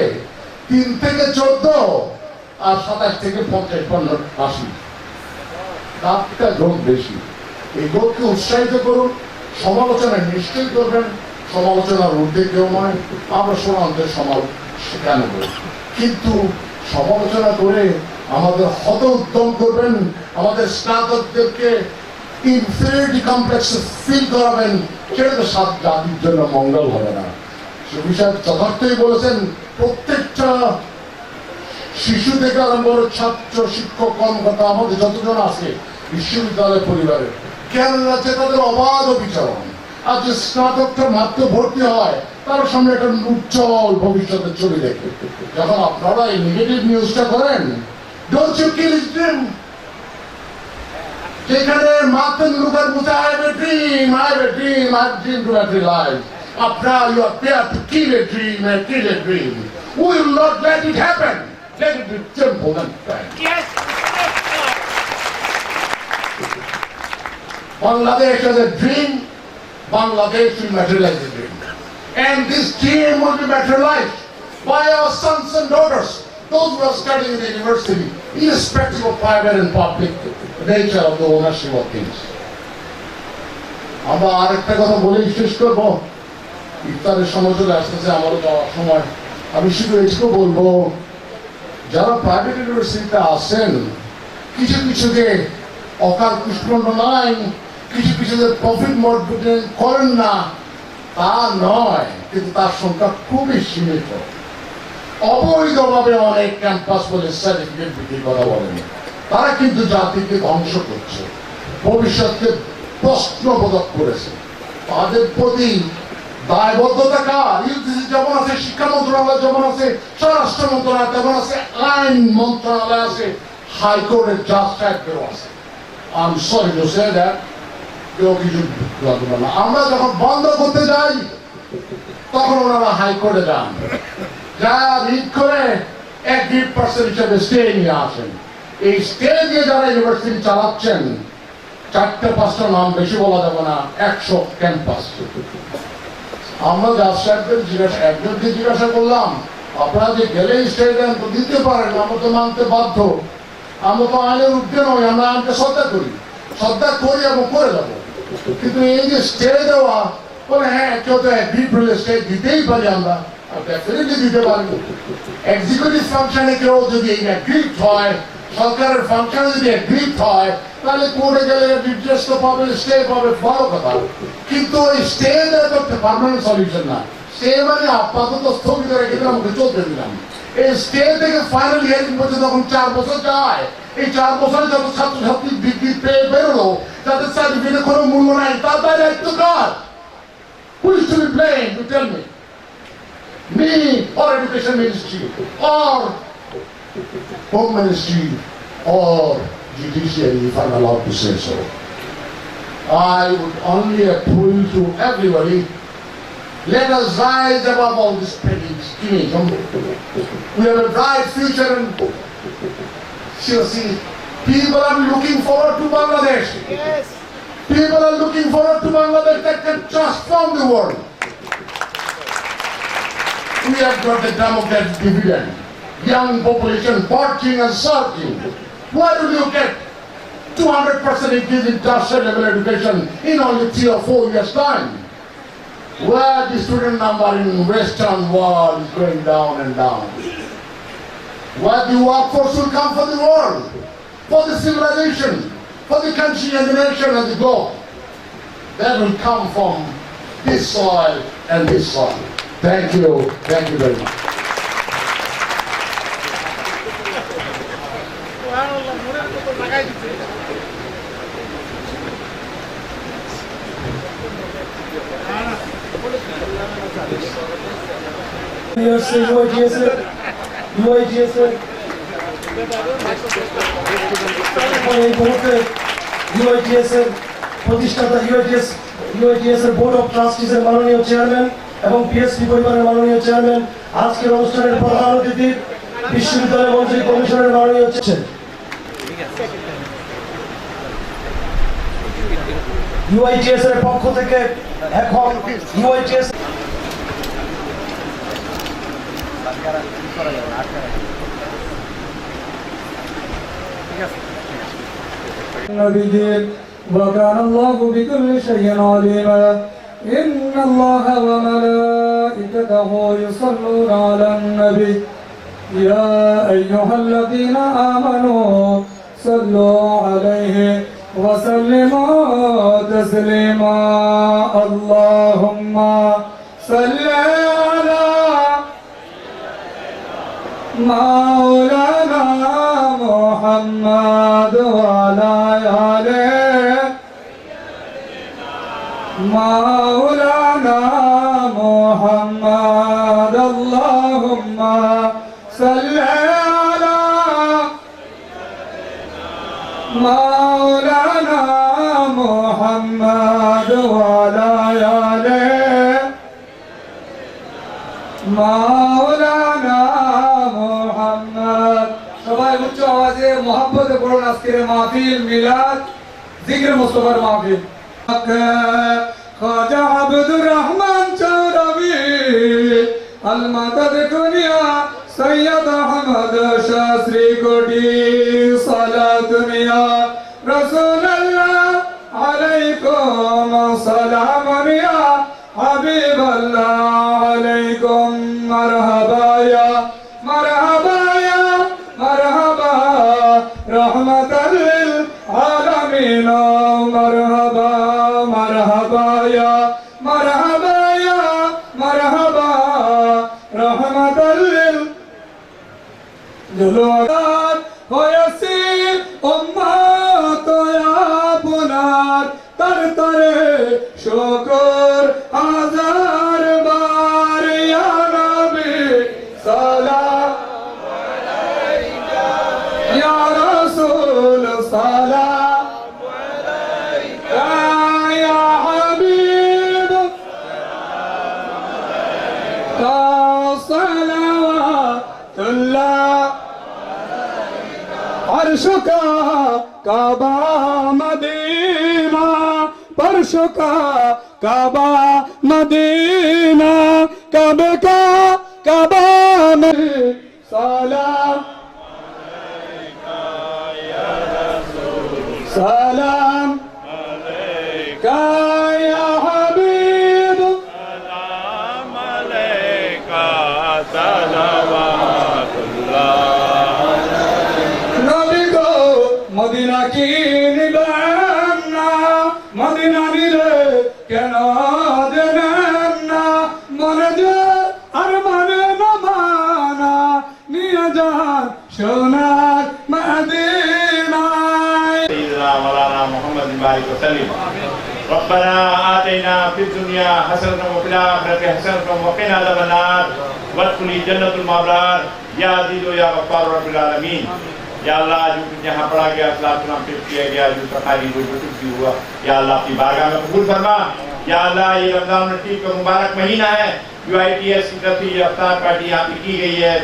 3 থেকে 14 আর 27 থেকে 50-80 তারটা যোগ বেশি। এই যোগকে উৎসাহিত করুন, সমালোচনা নিশ্চয়ই করবেন, সমালোচনার ঊর্ধ্বে কেউ নয়। আমরা শোনান্তের কেন করি, কিন্তু সমালোচনা করে আমাদের হত উদ্যম করবেন, আমাদের স্নাতকদেরকে ইনফিরিয়রিটি কমপ্লেক্সে ফিল করাবেন, সেটা তো সব জাতির জন্য মঙ্গল হবে না। সুফি সাহেব যথার্থই বলেছেন, প্রত্যেকটা শিশু থেকে আরম্ভ করে ছাত্র, শিক্ষক, কর্মকর্তা আমাদের যতজন আছে বিশ্ববিদ্যালয় পরিবারের, জ্ঞান রাজ্যে তাদের অবাধ বিচরণ। আর যে স্নাতকটা মাত্র ভর্তি হয়, তার সামনে একটা উজ্জ্বল ভবিষ্যতের ছবি দেখে। যখন আপনারা এই নেগেটিভ নিউজটা করেন, don't you kill his dream. যেখানে মার্টিন লুথার বলছে, I have a dream, I have a dream, I have a dream to materialize. Now you are there to kill a dream and kill a dream. We will not let it happen. Let it be simple and fair. Yes. Bangladesh has a dream. Bangladesh will materialize the dream. And this dream will be materialized by our sons and daughters, those who are studying in the university, irrespective of private and public nature of the ownership of things. আমরা আরেকটা কথা বলেই শেষ করবো, ইফতারের সময় চলে আসতেছে, আমারও যাওয়ার সময়। আমি শুধু এটুকু বলবো, যারা প্রাইভেট ইউনিভার্সিটিতে আসেন, কিছু কিছুকে অকাল কুষ্মাণ্ড নাই, কিছু কিছুতে প্রফিট মোটিভেট করেন না তা নয়, কিন্তু তার সংখ্যা খুবই সীমিত। অবৈধভাবে অনেক ক্যাম্পাস বলে সার্টিফিকেট বিক্রি কথা বলেন, তারা কিন্তু জাতিকে ধ্বংস করছে, ভবিষ্যৎকে প্রশ্নবোধক করেছে। তাদের প্রতি দায়বদ্ধতা কার? ইউজিসি যেমন আছে, শিক্ষা মন্ত্রণালয় যেমন আছে, স্বরাষ্ট্র মন্ত্রণালয় তেমন আছে, আইন মন্ত্রণালয় আছে, হাইকোর্টের জাজ সাহেবদেরও আছে। আমি সরি টু সে দ্যাট, কেউ কিছু না। আমরা যখন বন্ধ করতে যাই, তখন ওনারা হাইকোর্টে যান, যা রিট করে 1-2% হিসেবে স্টে নিয়ে আসেন। এই স্টে দিয়ে যারা ইউনিভার্সিটি চালাচ্ছেন, 4-5টা নাম বেশি বলা যাবে না, 100 ক্যাম্পাস। আমরা জাজ সাহেবদের একজনকে জিজ্ঞাসা করলাম, আপনারা যে গেলে স্টেডিয়াম তো দিতে পারেন, আমরা তো মানতে বাধ্য, আমরা তো আইনের ঊর্ধ্বে নই, আমরা আইনকে শ্রদ্ধা করি এবং করে যাবো। কিন্তু এই যে স্টে দেওয়া, বলে হ্যাঁ কেউ তো অ্যাগ্রিড হলে স্টে দিতেই পারি, আমরা ডেফিনেটলি দিতে পারি। এক্সিকিউটিভ ফাংশনে কেউ যদি অ্যাগ্রিড হয়, সরকারের ফাংশনে যদি অ্যাগ্রিড হয়, তাহলে কোর্টে গেলে ডিটেলস তো পাবে, স্টে পাবে, ভালো কথা। কিন্তু ওই স্টে দেওয়া তো একটা পার্মানেন্ট সলিউশন না। স্টে মানে আপাতত স্থগিত রেখে দিলাম, ওকে চলতে দিলাম। এই স্টে থেকে ফাইনাল হিয়ারিং পর্যন্ত যখন 4 বছর যায়, এই 4 বছরে যত ছাত্রছাত্রী ডিগ্রি পেয়ে বেরোলো, তাদের সার্টিফিকেটে কোনো মূল্য নাই, তার দায়িত্ব কার? Who is to be blamed? You tell me. Me or Education Ministry or Home Ministry or Judiciary, if I'm allowed to say so. I would only appeal to everybody, let us rise above all this petty extremism. We have a bright future and see, people are looking forward to Bangladesh. Yes. People are looking forward to Bangladesh that can transform the world. We have got the democratic dividend, young population marching and surging. Why do you get 200% increase in tertiary level education in only 3 or 4 years' time? Where the student number in Western world is going down and down? Where the workforce will come for the world, for the civilization, for the country and the nation and the globe. That will come from this soil and this soil. Thank you very much. প্রতিষ্ঠাতা ইউআইটিএস এর বোর্ড অফ ট্রাস্টিজ এর মাননীয় চেয়ারম্যান এবং পিএসপি পরিবারের মাননীয় চেয়ারম্যান, আজকের অনুষ্ঠানের প্রধান অতিথি বিশ্ববিদ্যালয় মন্ত্রী কমিশনের মাননীয় চেয়ারম্যান। ইউআইটিএস এর পক্ষ থেকে এখন ইউআইটিএস وكان الله بكل شيء عليما إن الله وملائكته يصلون على النبي يا أيها الذين آمنوا صلوا عليه وسلموا تسليما اللهم صل على مولانا محمد وعلى آله مولانا محمد اللهم صل على مولانا محمد وعلى آله مولانا محمد সবাই উচ্চ আওয়াজে মোহাম্মতে পড়ুন আজকের মাহফিল মিলাদ জিকির মুস্তাফার মাহফিল। খাজা আব্দুর রহমান চৌরাবি আল মাদাদ কুনিয়া সৈয়দ আহমদ শাস্ত্রী কোটি সালাত মিয়া রাসূলুল্লাহ আলাইকুম সালাম মিয়া হাবিবাল্লাহ আলাইকুম মারহাবা ইয়া মারহাবা ইয়া মারহাবা রহমাতাল লিল আলামিন মারহাবা মারহাবা ইয়া মারহাবা ইয়া মারহাবা রহমাতাল লিল জুলুগাত হয়েছি উম্মত আপনার তার তরে শুকর হাজার বার ইয়া নবী সালাম আলাইকা ইয়া রাসূল সালাম আলাইকা ইয়া হাবিব সালাওয়াতুল্লাহ আরশুকা কাবা মদিনা शोका काबा मदीना काबे का काबा में सलाम सलाम अलैका या हबीब सलाम अलैका सलावतुल्लाह नबी को मदीना की निबाना मदीना निले কেন দেবেন না মনে যে আর মানে না মানা নিয়ে যান সোনার মদিনায় سيدنا مولانا محمد بارك وسلم ربنا آتنا في الدنيا حسنة وفي الآخرة حسنة وقنا عذاب النار وادخل جنة المأوى يا عزيز يا غفار رب العالمين या अल्लाह जो कुछ यहाँ पढ़ा गया सलाम पेश किया गया जो तकारीर जो कुछ भी हुआ या अल्लाह अपनी बारगाह में कबूल फरमा या अल्लाह ये रमजान रशीद का मुबारक महीना है UITS की तरफ से ये अफ्तार पार्टी यहाँ पे की गई है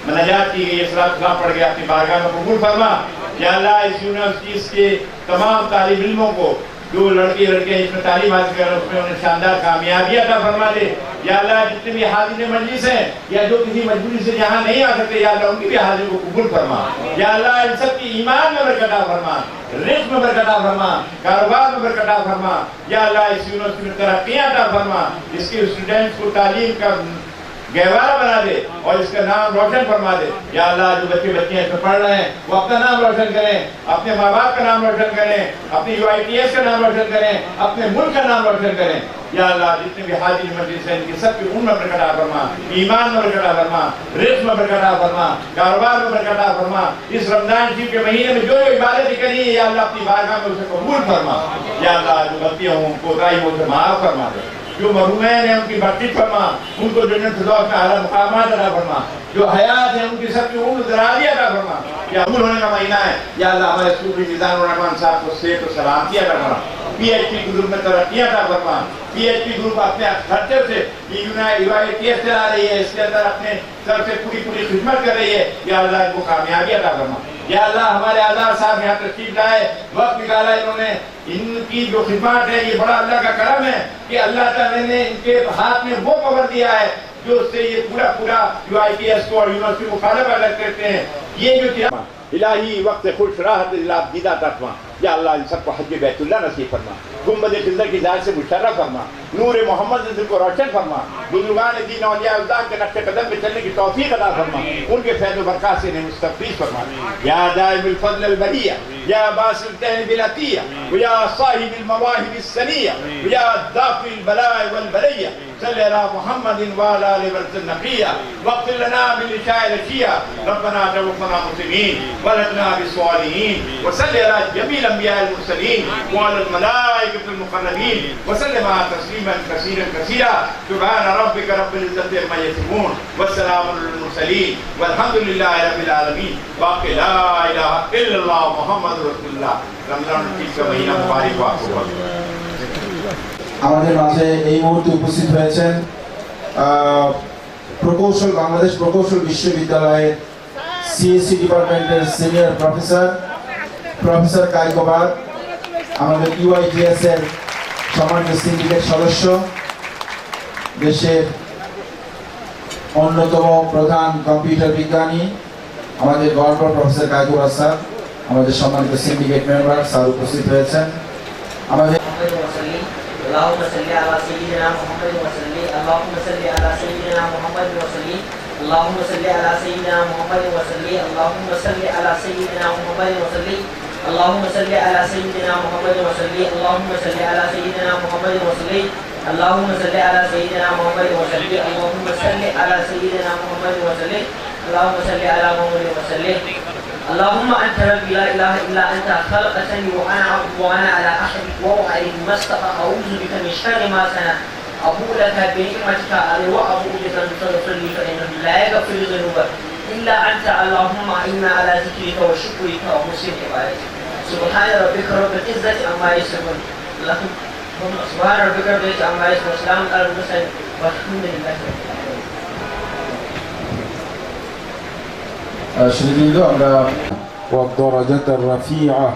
मनाजात की गई है सलाम पढ़ गया अपनी बारगाह में कबूल फरमा या अल्लाह इस यूनिवर्सिटी के तमाम तालिब इल्मों को जो लड़के लड़के इसमें तालीम हासिल कर रहे हैं उसमें उन्हें शानदार कामयाबी अता फरमा दे या अल्लाह जितने भी हाजिर मजलिस हैं या जो किसी मजबूरी से यहाँ नहीं आ सकते या अल्लाह उनकी भी हाजिर को कबूल फरमा या अल्लाह इन सब की ईमान में बरकत अता फरमा रिज़्क़ में बरकत अता फरमा कारोबार में बरकत अता फरमा या अल्लाह इस यूनिवर्सिटी में तरक्कियां अता फरमा इसके स्टूडेंट्स को तालीम का गहवारा बना दे और इसका नाम रोशन फरमा दे या अल्लाह जो बच्चे बच्चियां इसमें पढ़ रहे हैं वो अपना नाम रोशन करें अपने माँ बाप का नाम रोशन करें अपनी UITS का नाम रोशन करें अपने मुल्क का नाम रोशन करें या अल्लाह जितने भी हाजिर मजलिस हैं इनकी सबकी उम्र में बरकत अता फरमा ईमान में बरकत अता फरमा रिज़्क़ में बरकत अता फरमा कारोबार में बरकत अता फरमा इस रमजान शरीफ के महीने में जो इबादत करी है या अल्लाह अपनी बारगाह में उसे कबूल फरमा या अल्लाह जो गलतियां हों कोताही हो उसे माफ फरमा दे जो मरूमैन है उनकी बख्शिश फरमा उनको जन्नत फिरदौस में आला मुकामात अता फरमा जो हयात है उनकी सबकी उम्र दराज़ी अता फरमा या कबूल होने का महीना है या अल्लाह हमारे सूफी मिजानुर रहमान साहब को सेहत और सलामती अता फरमा PhD ग्रुप में तरक्कियां अता फरमा PhD ग्रुप अपने खर्चे से UITS चला रही है इसके अंदर अपने तरफ से पूरी खिदमत कर रही है या अल्लाह इनको कामयाबी अता फरमा या अल्लाह हमारे आज़ाद साहब यहाँ तशरीफ लाए वक्त निकाला इन्होंने इनकी जो खिदमत है ये बड़ा अल्लाह का करम है कि अल्लाह ताला ने इनके हाथ में वो पावर दिया है जो उससे ये पूरा UITS को और यूनिवर्सिटी को फायदा पैदा करते हैं ये जो इलाही वक्त खुश राहत दीदा तत्वा या अल्लाह इन सबको हज बैतुल्लाह नसीब फरमा गुम्बद खिज़र की जात से मुशर्रफ फरमा नूर मोहम्मद से को रोशन फरमा बुजुर्गान दीन औलिया उज़्ज़ाम के नक्शे कदम पे चलने की तौफीक अता फरमा उनके फैज़ व बरकत से इन्हें मुस्तफ़ीज़ फरमा या दाइमुल फ़ज़ल अल बरिया या बासिल तहन बिल अतिया या साहिबिल मवाहिब सनिया या दाफ़िल बलाए वल बलिया सल्ली अला मुहम्मदिन व अला आलिहि वसल्लम नबिया वग़फ़िर लना बिल शाइर शिया रब्बना तवफ़ना मुस्लिमीन व अलहिक़ना बिस्सालिहीन व सल्ली अला जमील अंबिया अल मुरसलीन व अल मलाइकतिल मुक़र्रबीन व सल्लिम तस्लीमन कसीरा सुब्हान रब्बिका रब्बिल इज़्ज़ति अम्मा यसिफून व सलामुन अलल मुरसलीन वल्हम्दुलिल्लाहि रब्बिल आलमीन बाक़ी ला इलाहा इल्लल्लाह मुहम्मदुर रसूलुल्लाह रमजान का महीना मुबारक हो आपको আমাদের মাঝে এই মুহূর্তে উপস্থিত হয়েছেন প্রকৌশল বাংলাদেশ প্রকৌশল বিশ্ববিদ্যালয়ের CSE ডিপার্টমেন্টের সিনিয়র প্রফেসর কায়কোবাদ আমাদের UITS এর সম্মানিত সিন্ডিকেট সদস্য দেশের অন্যতম প্রধান কম্পিউটার বিজ্ঞানী আমাদের গভর্নর প্রফেসর কায়কোবাদ স্যার আমাদের সম্মানিত সিন্ডিকেট মেম্বার স্যার উপস্থিত হয়েছেন আমাদের اللهم صل على سيدنا محمد وسلم اللهم صل على سيدنا محمد وسلم اللهم صل على سيدنا محمد وسلم اللهم صل على سيدنا محمد وسلم اللهم صل على سيدنا محمد وسلم اللهم صل على سيدنا محمد وسلم اللهم صل على سيدنا محمد وسلم اللهم صل على سيدنا محمد وسلم اللهم صل على محمد وسلم اللهم انت ربي لا اله الا انت خلقتني وانا عبد وانا على عهدك ووعدك ما استطعت اعوذ بك من شر ما صنعت ابوء لك بنعمتك علي وابوء بذنبي فاغفر لي فانه لا يغفر الذنوب الا انت اللهم اعنا على ذكرك وشكرك وحسن عبادتك سبحان ربك رب العزه عما يصفون سبحان ربك رب العزه عما يصفون وسلام على المرسلين والحمد لله رب العالمين والدرجة الرفيعة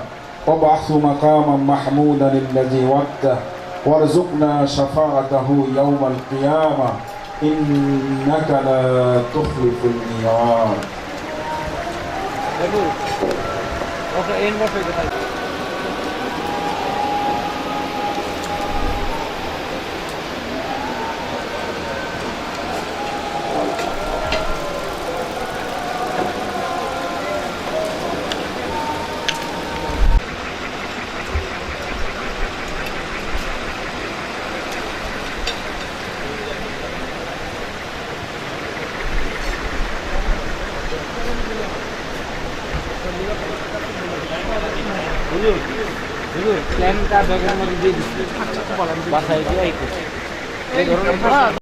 وابعث مقاما محمودا الذي وعدته وارزقنا شفاعته يوم القيامة إنك لا تخلف الميعاد. প্ল্যানটা ব্যাগের মধ্যে দিয়ে দিচ্ছি বাসায় গিয়ে